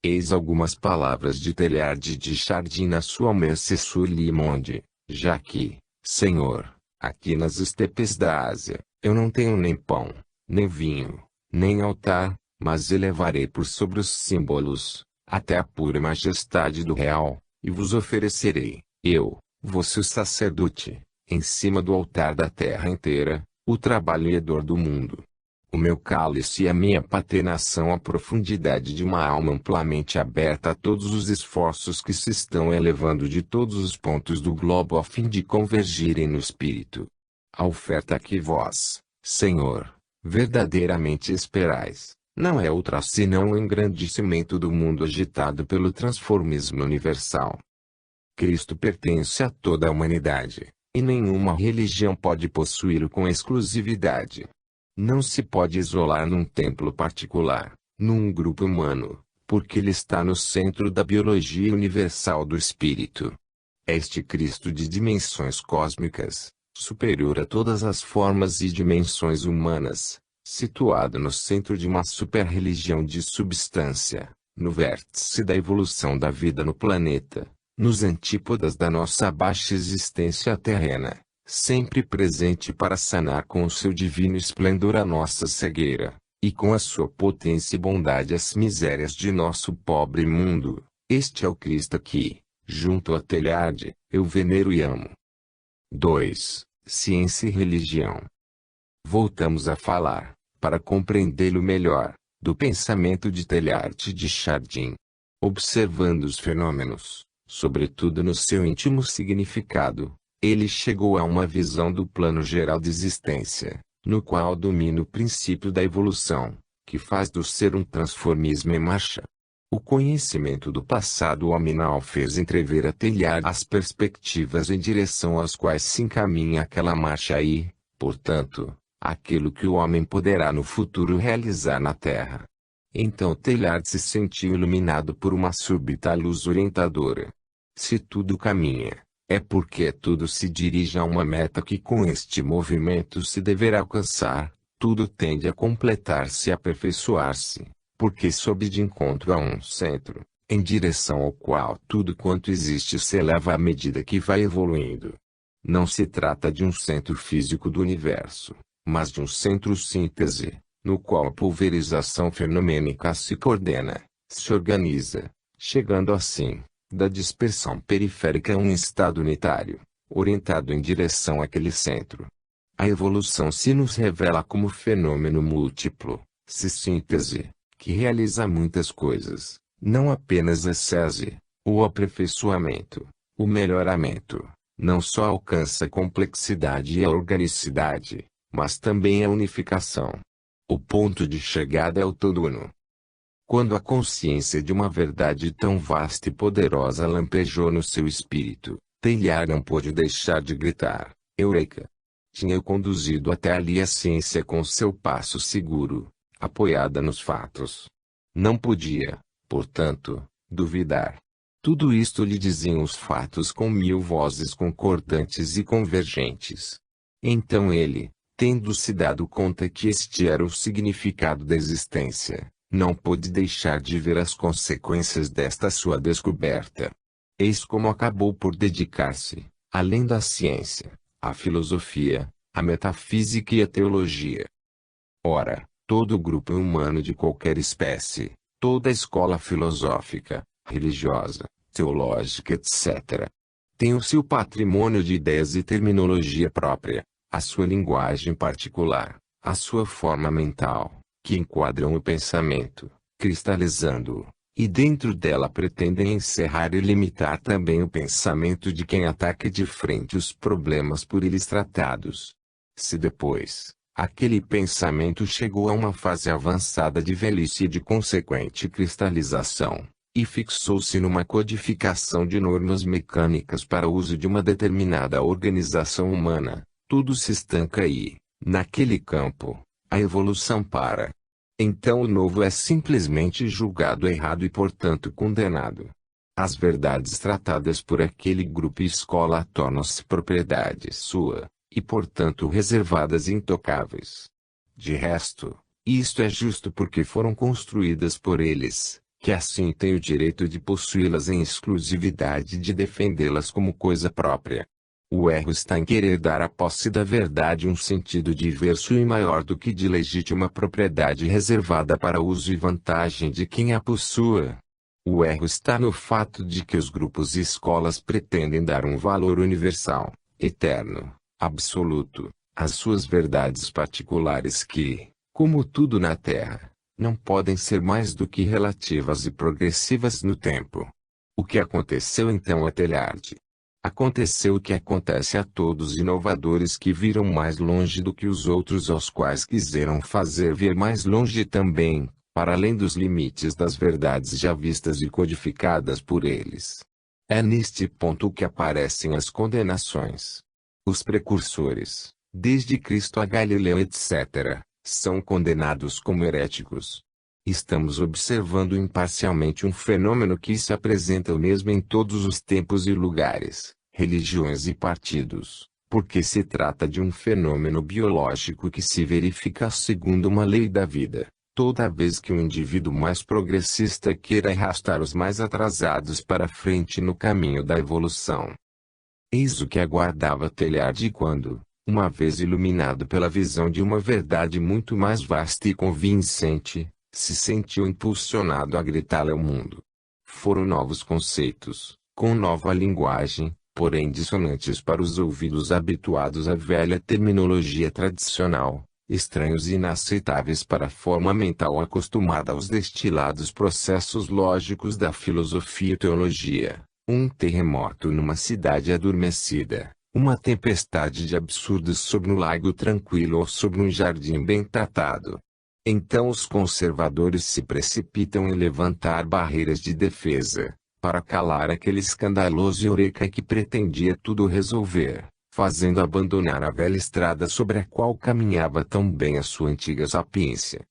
Eis algumas palavras de Teilhard de Chardin na sua Messe sur le Monde, já que, Senhor, aqui nas estepes da Ásia, eu não tenho nem pão, nem vinho, nem altar, mas elevarei por sobre os símbolos, até a pura majestade do real, e vos oferecerei, eu, vosso sacerdote, em cima do altar da terra inteira, o trabalho e dor do mundo. O meu cálice e a minha paternação à profundidade de uma alma amplamente aberta a todos os esforços que se estão elevando de todos os pontos do globo a fim de convergirem no espírito. A oferta que vós, Senhor, verdadeiramente esperais, não é outra senão o engrandecimento do mundo agitado pelo transformismo universal. Cristo pertence a toda a humanidade, e nenhuma religião pode possuí-lo com exclusividade. Não se pode isolar num templo particular, num grupo humano, porque ele está no centro da biologia universal do espírito. Este Cristo de dimensões cósmicas, superior a todas as formas e dimensões humanas, situado no centro de uma super-religião de substância, no vértice da evolução da vida no planeta, nos antípodas da nossa baixa existência terrena, sempre presente para sanar com o seu divino esplendor a nossa cegueira, e com a sua potência e bondade as misérias de nosso pobre mundo. Este é o Cristo que, junto a Teilhard, eu venero e amo. 2. Ciência e religião. Voltamos a falar, para compreendê-lo melhor, do pensamento de Teilhard de Chardin. Observando os fenômenos, sobretudo no seu íntimo significado, ele chegou a uma visão do plano geral de existência, no qual domina o princípio da evolução, que faz do ser um transformismo em marcha. O conhecimento do passado hominal fez entrever a Teilhard as perspectivas em direção às quais se encaminha aquela marcha e, portanto, aquilo que o homem poderá no futuro realizar na Terra. Então Teilhard se sentiu iluminado por uma súbita luz orientadora. Se tudo caminha, é porque tudo se dirige a uma meta que com este movimento se deverá alcançar, tudo tende a completar-se e aperfeiçoar-se, porque sobe de encontro a um centro, em direção ao qual tudo quanto existe se eleva à medida que vai evoluindo. Não se trata de um centro físico do universo, mas de um centro síntese, no qual a pulverização fenomênica se coordena, se organiza, chegando assim, da dispersão periférica a um estado unitário, orientado em direção àquele centro. A evolução se nos revela como fenômeno múltiplo, se síntese, que realiza muitas coisas, não apenas a sese, o aperfeiçoamento, o melhoramento, não só alcança a complexidade e a organicidade, mas também a unificação. O ponto de chegada é o todo uno. Quando a consciência de uma verdade tão vasta e poderosa lampejou no seu espírito, Teilhard não pôde deixar de gritar, Eureka! Tinha conduzido até ali a ciência com seu passo seguro, apoiada nos fatos. Não podia, portanto, duvidar. Tudo isto lhe diziam os fatos com 1000 vozes concordantes e convergentes. Então ele, tendo se dado conta que este era o significado da existência, não pôde deixar de ver as consequências desta sua descoberta. Eis como acabou por dedicar-se, além da ciência, à filosofia, à metafísica e à teologia. Ora, todo grupo humano de qualquer espécie, toda escola filosófica, religiosa, teológica etc., tem o seu patrimônio de ideias e terminologia própria, a sua linguagem particular, a sua forma mental, que enquadram o pensamento, cristalizando-o, e dentro dela pretendem encerrar e limitar também o pensamento de quem ataca de frente os problemas por eles tratados. Se depois, aquele pensamento chegou a uma fase avançada de velhice e de consequente cristalização, e fixou-se numa codificação de normas mecânicas para o uso de uma determinada organização humana, tudo se estanca e, naquele campo, a evolução para. Então o novo é simplesmente julgado errado e portanto condenado. As verdades tratadas por aquele grupo e escola tornam-se propriedade sua, e portanto reservadas e intocáveis. De resto, isto é justo porque foram construídas por eles, que assim tem o direito de possuí-las em exclusividade e de defendê-las como coisa própria. O erro está em querer dar à posse da verdade um sentido diverso e maior do que de legítima propriedade reservada para uso e vantagem de quem a possua. O erro está no fato de que os grupos e escolas pretendem dar um valor universal, eterno, absoluto, às suas verdades particulares que, como tudo na Terra, não podem ser mais do que relativas e progressivas no tempo. O que aconteceu então a Teilhard? Aconteceu o que acontece a todos os inovadores que viram mais longe do que os outros aos quais quiseram fazer ver mais longe também, para além dos limites das verdades já vistas e codificadas por eles. É neste ponto que aparecem as condenações. Os precursores, desde Cristo a Galileu etc., são condenados como heréticos. Estamos observando imparcialmente um fenômeno que se apresenta o mesmo em todos os tempos e lugares, religiões e partidos, porque se trata de um fenômeno biológico que se verifica segundo uma lei da vida, toda vez que um indivíduo mais progressista queira arrastar os mais atrasados para frente no caminho da evolução. Eis o que aguardava Teilhard quando, uma vez iluminado pela visão de uma verdade muito mais vasta e convincente, se sentiu impulsionado a gritá-la ao mundo. Foram novos conceitos, com nova linguagem, porém dissonantes para os ouvidos habituados à velha terminologia tradicional, estranhos e inaceitáveis para a forma mental acostumada aos destilados processos lógicos da filosofia e teologia. Um terremoto numa cidade adormecida, uma tempestade de absurdos sobre um lago tranquilo ou sobre um jardim bem tratado. Então os conservadores se precipitam em levantar barreiras de defesa, para calar aquele escandaloso eureka que pretendia tudo resolver, fazendo abandonar a velha estrada sobre a qual caminhava tão bem a sua antiga sapiência.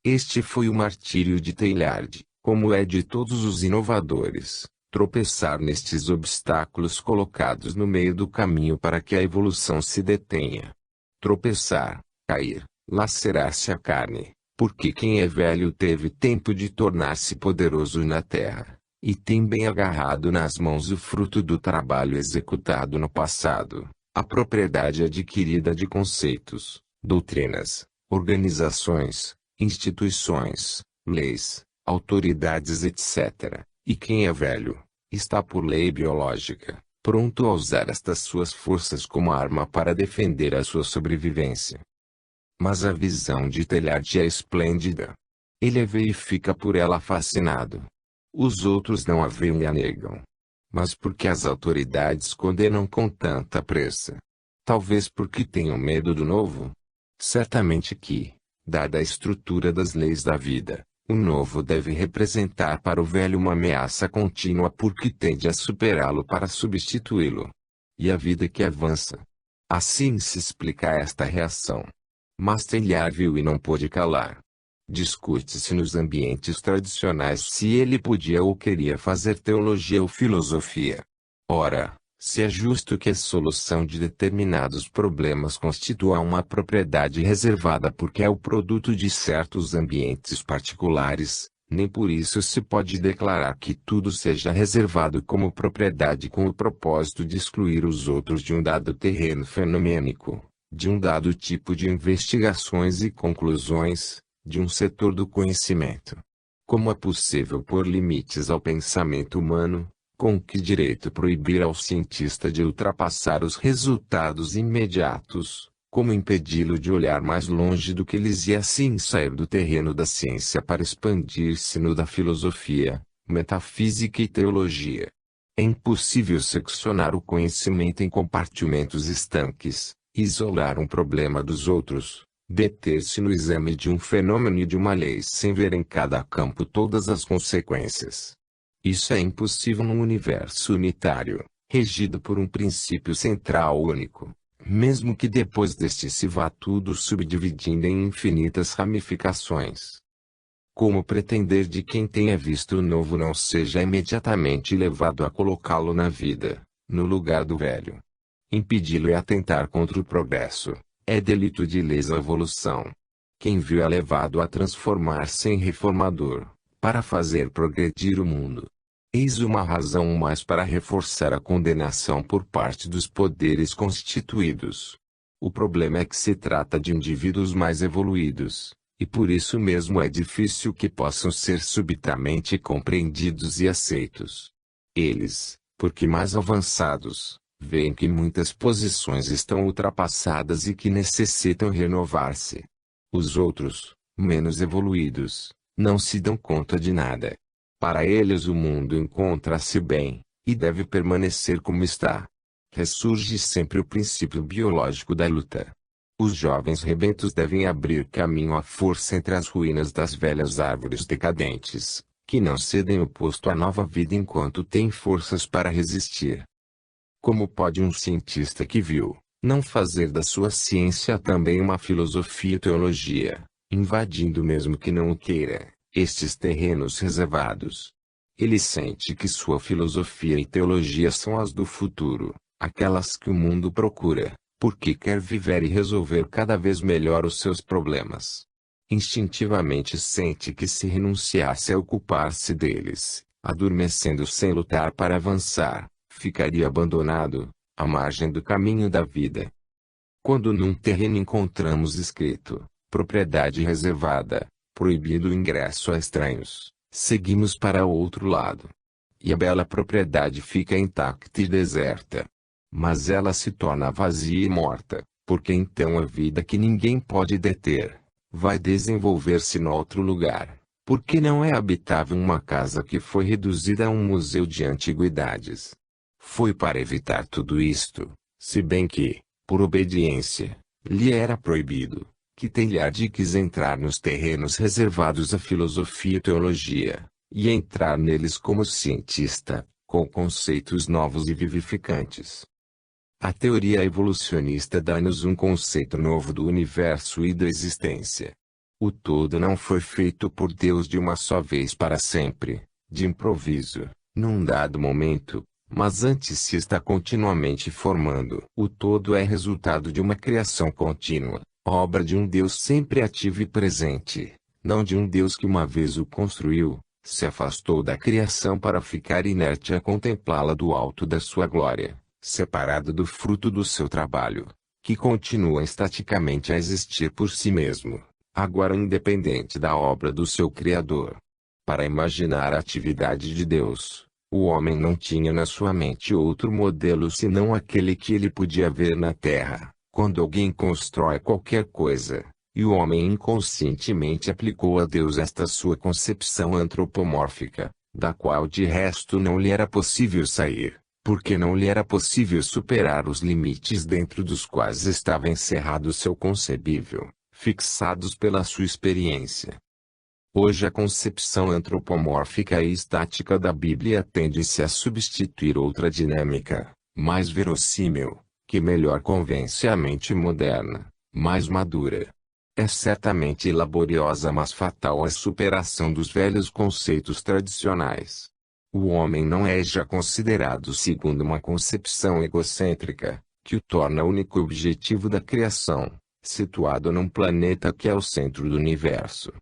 Este foi o martírio de Teilhard, como é de todos os inovadores, tropeçar nestes obstáculos colocados no meio do caminho para que a evolução se detenha. Tropeçar, cair, lacerar-se a carne, porque quem é velho teve tempo de tornar-se poderoso na terra, e tem bem agarrado nas mãos o fruto do trabalho executado no passado, a propriedade adquirida de conceitos, doutrinas, organizações, instituições, leis, autoridades etc. E quem é velho, está por lei biológica, pronto a usar estas suas forças como arma para defender a sua sobrevivência. Mas a visão de Teilhard é esplêndida. Ele a vê e fica por ela fascinado. Os outros não a veem e a negam. Mas por que as autoridades condenam com tanta pressa? Talvez porque tenham medo do novo? Certamente que, dada a estrutura das leis da vida, o novo deve representar para o velho uma ameaça contínua porque tende a superá-lo para substituí-lo. E a vida que avança. Assim se explica esta reação. Mas Teilhard viu e não pôde calar. Discute-se nos ambientes tradicionais se ele podia ou queria fazer teologia ou filosofia. Ora, se é justo que a solução de determinados problemas constitua uma propriedade reservada porque é o produto de certos ambientes particulares, nem por isso se pode declarar que tudo seja reservado como propriedade com o propósito de excluir os outros de um dado terreno fenomênico, de um dado tipo de investigações e conclusões, de um setor do conhecimento. Como é possível pôr limites ao pensamento humano? Com que direito proibir ao cientista de ultrapassar os resultados imediatos? Como impedi-lo de olhar mais longe do que eles e assim sair do terreno da ciência para expandir-se no da filosofia, metafísica e teologia? É impossível seccionar o conhecimento em compartimentos estanques, isolar um problema dos outros, deter-se no exame de um fenômeno e de uma lei sem ver em cada campo todas as consequências. Isso é impossível num universo unitário, regido por um princípio central único, mesmo que depois deste se vá tudo subdividindo em infinitas ramificações. Como pretender de quem tenha visto o novo não seja imediatamente levado a colocá-lo na vida, no lugar do velho? Impedi-lo é atentar contra o progresso, é delito de lesa evolução. Quem viu é levado a transformar-se em reformador, para fazer progredir o mundo. Eis uma razão mais para reforçar a condenação por parte dos poderes constituídos. O problema é que se trata de indivíduos mais evoluídos, e por isso mesmo é difícil que possam ser subitamente compreendidos e aceitos. Eles, porque mais avançados, veem que muitas posições estão ultrapassadas e que necessitam renovar-se. Os outros, menos evoluídos, não se dão conta de nada. Para eles o mundo encontra-se bem, e deve permanecer como está. Ressurge sempre o princípio biológico da luta. Os jovens rebentos devem abrir caminho à força entre as ruínas das velhas árvores decadentes, que não cedem o posto à nova vida enquanto têm forças para resistir. Como pode um cientista que viu, não fazer da sua ciência também uma filosofia e teologia, invadindo mesmo que não o queira, estes terrenos reservados? Ele sente que sua filosofia e teologia são as do futuro, aquelas que o mundo procura, porque quer viver e resolver cada vez melhor os seus problemas. Instintivamente sente que se renunciasse a ocupar-se deles, adormecendo sem lutar para avançar, ficaria abandonado, à margem do caminho da vida. Quando num terreno encontramos escrito, propriedade reservada, proibido o ingresso a estranhos, seguimos para o outro lado. E a bela propriedade fica intacta e deserta. Mas ela se torna vazia e morta, porque então a vida que ninguém pode deter, vai desenvolver-se no outro lugar, porque não é habitável uma casa que foi reduzida a um museu de antiguidades. Foi para evitar tudo isto, se bem que, por obediência, lhe era proibido, que Teilhard quis entrar nos terrenos reservados à filosofia e teologia, e entrar neles como cientista, com conceitos novos e vivificantes. A teoria evolucionista dá-nos um conceito novo do universo e da existência. O todo não foi feito por Deus de uma só vez para sempre, de improviso, num dado momento, mas antes se está continuamente formando. O todo é resultado de uma criação contínua, obra de um Deus sempre ativo e presente, não de um Deus que uma vez o construiu, se afastou da criação para ficar inerte a contemplá-la do alto da sua glória, separado do fruto do seu trabalho, que continua estaticamente a existir por si mesmo, agora independente da obra do seu Criador. Para imaginar a atividade de Deus, o homem não tinha na sua mente outro modelo senão aquele que ele podia ver na terra, quando alguém constrói qualquer coisa, e o homem inconscientemente aplicou a Deus esta sua concepção antropomórfica, da qual de resto não lhe era possível sair, porque não lhe era possível superar os limites dentro dos quais estava encerrado o seu concebível, fixados pela sua experiência. Hoje a concepção antropomórfica e estática da Bíblia tende-se a substituir outra dinâmica, mais verossímil, que melhor convence a mente moderna, mais madura. É certamente laboriosa mas fatal a superação dos velhos conceitos tradicionais. O homem não é já considerado segundo uma concepção egocêntrica, que o torna único objetivo da criação, situado num planeta que é o centro do universo.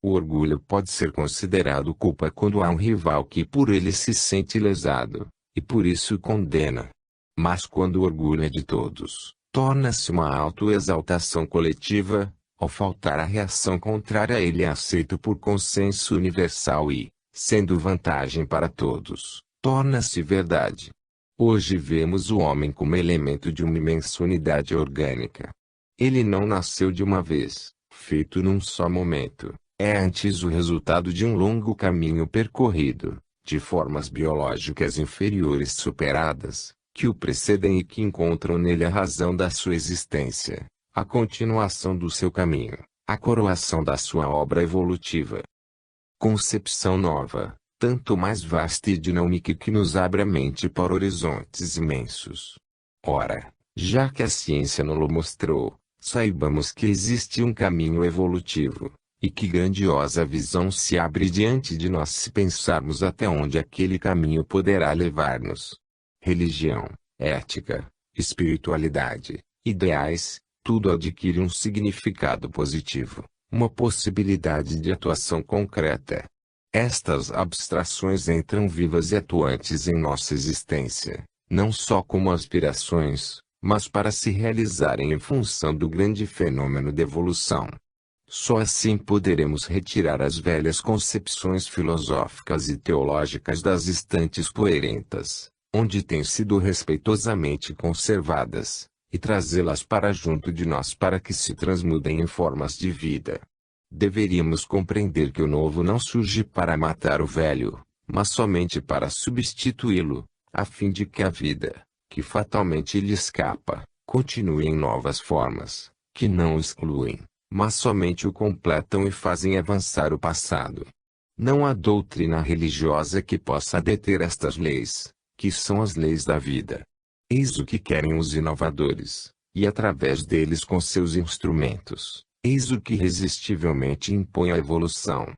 O orgulho pode ser considerado culpa quando há um rival que por ele se sente lesado, e por isso condena. Mas quando o orgulho é de todos, torna-se uma autoexaltação coletiva, ao faltar a reação contrária a ele é aceito por consenso universal e, sendo vantagem para todos, torna-se verdade. Hoje vemos o homem como elemento de uma imensa unidade orgânica. Ele não nasceu de uma vez, feito num só momento, é antes o resultado de um longo caminho percorrido, de formas biológicas inferiores superadas, que o precedem e que encontram nele a razão da sua existência, a continuação do seu caminho, a coroação da sua obra evolutiva. Concepção nova, tanto mais vasta e dinâmica que nos abre a mente para horizontes imensos. Ora, já que a ciência nos mostrou, saibamos que existe um caminho evolutivo, e que grandiosa visão se abre diante de nós se pensarmos até onde aquele caminho poderá levar-nos. Religião, ética, espiritualidade, ideais, tudo adquire um significado positivo, uma possibilidade de atuação concreta. Estas abstrações entram vivas e atuantes em nossa existência, não só como aspirações, mas para se realizarem em função do grande fenômeno da evolução. Só assim poderemos retirar as velhas concepções filosóficas e teológicas das estantes poeirentas, onde têm sido respeitosamente conservadas, e trazê-las para junto de nós para que se transmudem em formas de vida. Deveríamos compreender que o novo não surge para matar o velho, mas somente para substituí-lo, a fim de que a vida, que fatalmente lhe escapa, continue em novas formas, que não o excluem, mas somente o completam e fazem avançar o passado. Não há doutrina religiosa que possa deter estas leis, que são as leis da vida. Eis o que querem os inovadores, e através deles com seus instrumentos, eis o que irresistivelmente impõe a evolução.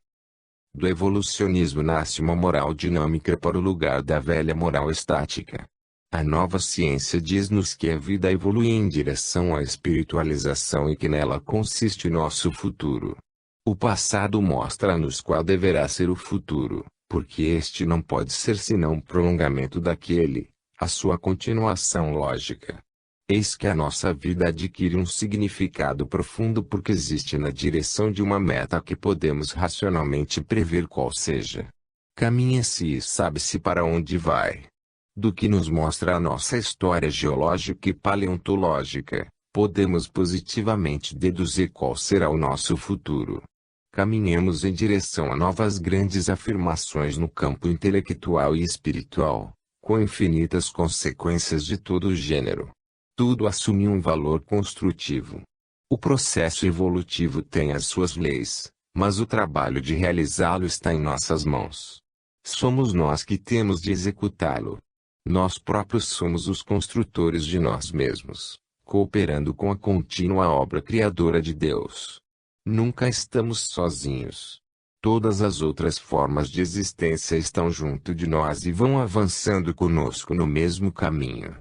Do evolucionismo nasce uma moral dinâmica para o lugar da velha moral estática. A nova ciência diz-nos que a vida evolui em direção à espiritualização e que nela consiste nosso futuro. O passado mostra-nos qual deverá ser o futuro, porque este não pode ser senão um prolongamento daquele, a sua continuação lógica. Eis que a nossa vida adquire um significado profundo porque existe na direção de uma meta que podemos racionalmente prever qual seja. Caminha-se e sabe-se para onde vai. Do que nos mostra a nossa história geológica e paleontológica, podemos positivamente deduzir qual será o nosso futuro. Caminhemos em direção a novas grandes afirmações no campo intelectual e espiritual, com infinitas consequências de todo o gênero. Tudo assume um valor construtivo. O processo evolutivo tem as suas leis, mas o trabalho de realizá-lo está em nossas mãos. Somos nós que temos de executá-lo. Nós próprios somos os construtores de nós mesmos, cooperando com a contínua obra criadora de Deus. Nunca estamos sozinhos. Todas as outras formas de existência estão junto de nós e vão avançando conosco no mesmo caminho.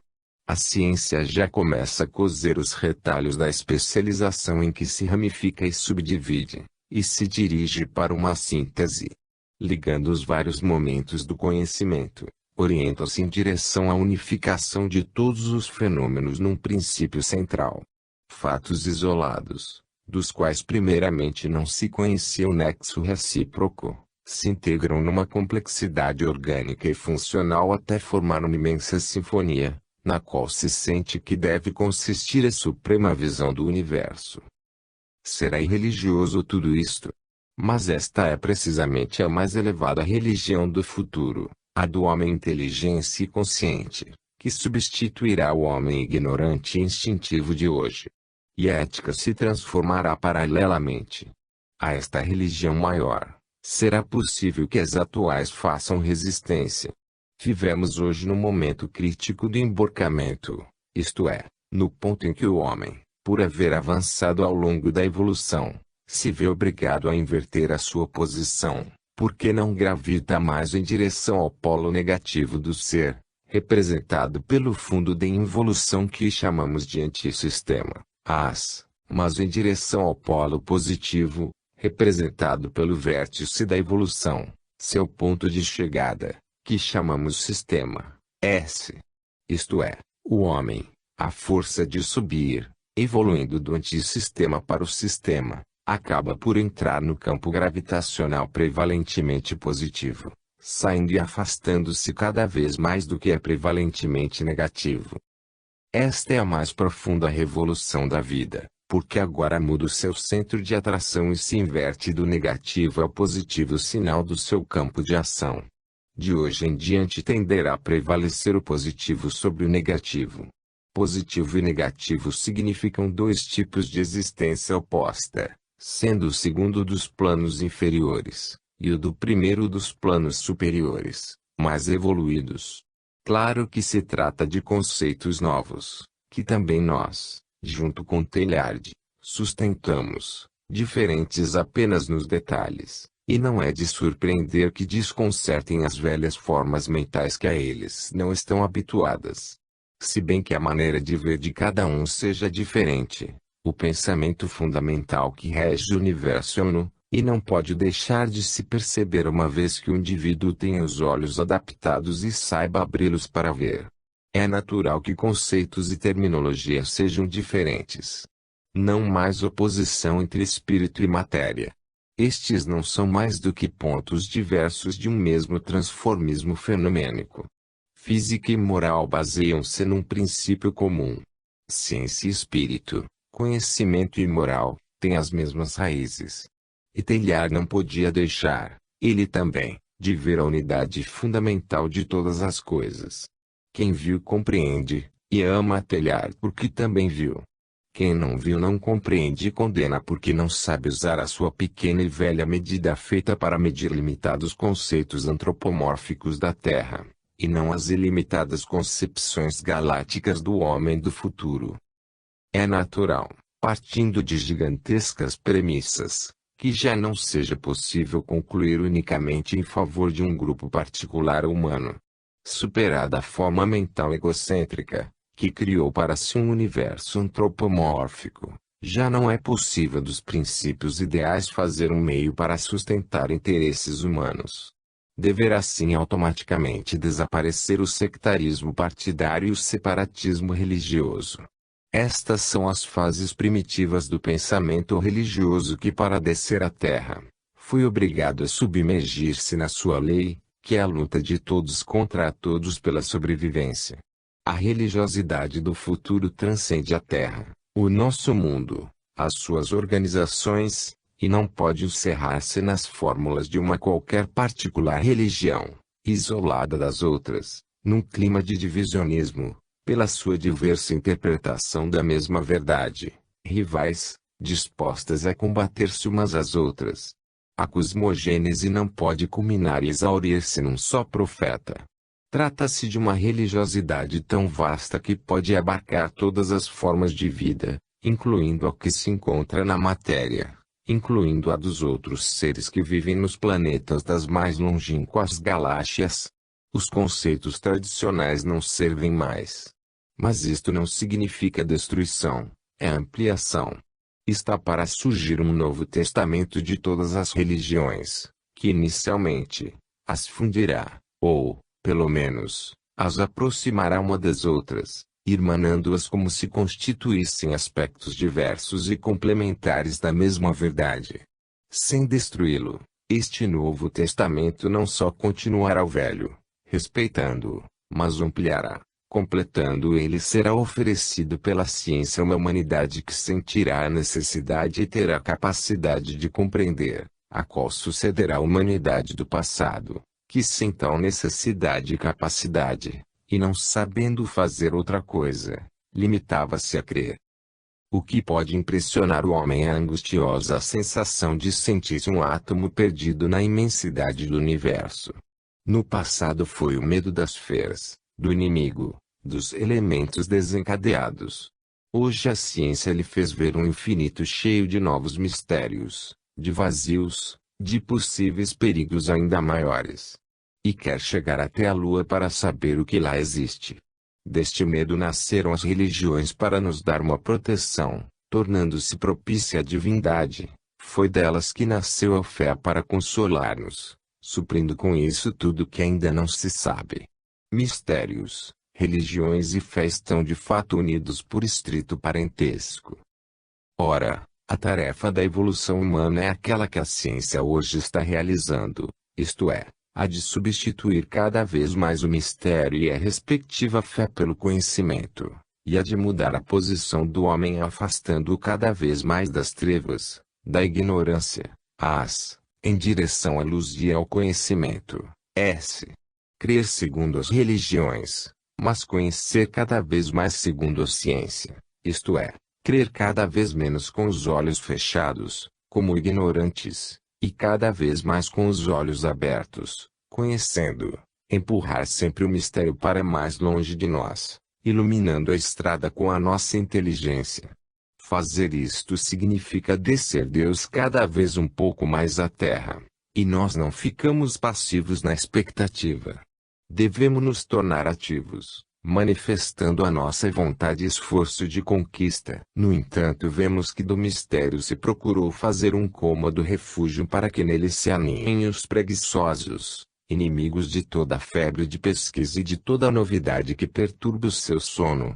A ciência já começa a cozer os retalhos da especialização em que se ramifica e subdivide, e se dirige para uma síntese. Ligando os vários momentos do conhecimento, orienta-se em direção à unificação de todos os fenômenos num princípio central. Fatos isolados, dos quais primeiramente não se conhecia o nexo recíproco, se integram numa complexidade orgânica e funcional até formar uma imensa sinfonia, na qual se sente que deve consistir a suprema visão do universo. Será irreligioso tudo isto? Mas esta é precisamente a mais elevada religião do futuro, a do homem inteligente e consciente, que substituirá o homem ignorante e instintivo de hoje. E a ética se transformará paralelamente a esta religião maior. Será possível que as atuais façam resistência. Vivemos hoje no momento crítico do emborcamento, isto é, no ponto em que o homem, por haver avançado ao longo da evolução, se vê obrigado a inverter a sua posição, porque não gravita mais em direção ao polo negativo do ser, representado pelo fundo de involução que chamamos de antissistema, mas em direção ao polo positivo, representado pelo vértice da evolução, seu ponto de chegada, que chamamos sistema, S. Isto é, o homem, a força de subir, evoluindo do antissistema para o sistema, acaba por entrar no campo gravitacional prevalentemente positivo, saindo e afastando-se cada vez mais do que é prevalentemente negativo. Esta é a mais profunda revolução da vida, porque agora muda o seu centro de atração e se inverte do negativo ao positivo sinal do seu campo de ação. De hoje em diante tenderá a prevalecer o positivo sobre o negativo. Positivo e negativo significam dois tipos de existência oposta, sendo o segundo dos planos inferiores, e o do primeiro dos planos superiores, mais evoluídos. Claro que se trata de conceitos novos, que também nós, junto com Teilhard, sustentamos, diferentes apenas nos detalhes. E não é de surpreender que desconcertem as velhas formas mentais que a eles não estão habituadas. Se bem que a maneira de ver de cada um seja diferente, o pensamento fundamental que rege o universo é uno, E não pode deixar de se perceber uma vez que o indivíduo tenha os olhos adaptados e saiba abri-los para ver. É natural que conceitos e terminologia sejam diferentes. Não mais oposição entre espírito e matéria. Estes não são mais do que pontos diversos de um mesmo transformismo fenomênico. Física e moral baseiam-se num princípio comum. Ciência e espírito, conhecimento e moral, têm as mesmas raízes. E Teilhard não podia deixar, ele também, de ver a unidade fundamental de todas as coisas. Quem viu compreende, e ama a Teilhard porque também viu. Quem não viu não compreende e condena porque não sabe usar a sua pequena e velha medida feita para medir limitados conceitos antropomórficos da Terra, e não as ilimitadas concepções galácticas do homem do futuro. É natural, partindo de gigantescas premissas, que já não seja possível concluir unicamente em favor de um grupo particular humano. Superada a forma mental egocêntrica, que criou para si um universo antropomórfico, já não é possível dos princípios ideais fazer um meio para sustentar interesses humanos. Deverá assim automaticamente desaparecer o sectarismo partidário e o separatismo religioso. Estas são as fases primitivas do pensamento religioso que para descer à terra, foi obrigado a submergir-se na sua lei, que é a luta de todos contra todos pela sobrevivência. A religiosidade do futuro transcende a terra, o nosso mundo, as suas organizações, e não pode encerrar-se nas fórmulas de uma qualquer particular religião, isolada das outras, num clima de divisionismo, pela sua diversa interpretação da mesma verdade, rivais, dispostas a combater-se umas às outras. A cosmogênese não pode culminar e exaurir-se num só profeta. Trata-se de uma religiosidade tão vasta que pode abarcar todas as formas de vida, incluindo a que se encontra na matéria, incluindo a dos outros seres que vivem nos planetas das mais longínquas galáxias. Os conceitos tradicionais não servem mais. Mas isto não significa destruição, é ampliação. Está para surgir um novo testamento de todas as religiões, que inicialmente as fundirá, ou, pelo menos, as aproximará uma das outras, irmanando-as como se constituíssem aspectos diversos e complementares da mesma verdade. Sem destruí-lo, este novo testamento não só continuará o velho, respeitando-o, mas ampliará, completando ele será oferecido pela ciência a uma humanidade que sentirá a necessidade e terá capacidade de compreender, a qual sucederá a humanidade do passado, que sem tal necessidade e capacidade, e não sabendo fazer outra coisa, limitava-se a crer. O que pode impressionar o homem é a angustiosa sensação de sentir-se um átomo perdido na imensidade do universo. No passado foi o medo das feras, do inimigo, dos elementos desencadeados. Hoje a ciência lhe fez ver um infinito cheio de novos mistérios, de vazios, de possíveis perigos ainda maiores. E quer chegar até a Lua para saber o que lá existe. Deste medo nasceram as religiões para nos dar uma proteção, tornando-se propícia a divindade. Foi delas que nasceu a fé para consolar-nos, suprindo com isso tudo que ainda não se sabe. Mistérios, religiões e fé estão de fato unidos por estrito parentesco. Ora, a tarefa da evolução humana é aquela que a ciência hoje está realizando, isto é, a de substituir cada vez mais o mistério e a respectiva fé pelo conhecimento, e a de mudar a posição do homem afastando-o cada vez mais das trevas, da ignorância, em direção à luz e ao conhecimento, crer segundo as religiões, mas conhecer cada vez mais segundo a ciência, isto é, crer cada vez menos com os olhos fechados, como ignorantes, e cada vez mais com os olhos abertos, conhecendo, empurrar sempre o mistério para mais longe de nós, iluminando a estrada com a nossa inteligência. Fazer isto significa descer Deus cada vez um pouco mais à terra, e nós não ficamos passivos na expectativa. Devemos nos tornar ativos, manifestando a nossa vontade e esforço de conquista. No entanto, vemos que do mistério se procurou fazer um cômodo refúgio para que nele se aninhem os preguiçosos, inimigos de toda a febre de pesquisa e de toda a novidade que perturba o seu sono.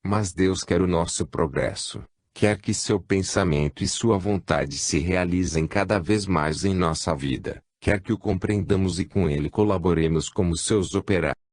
Mas Deus quer o nosso progresso, quer que seu pensamento e sua vontade se realizem cada vez mais em nossa vida, quer que o compreendamos e com ele colaboremos como seus operários.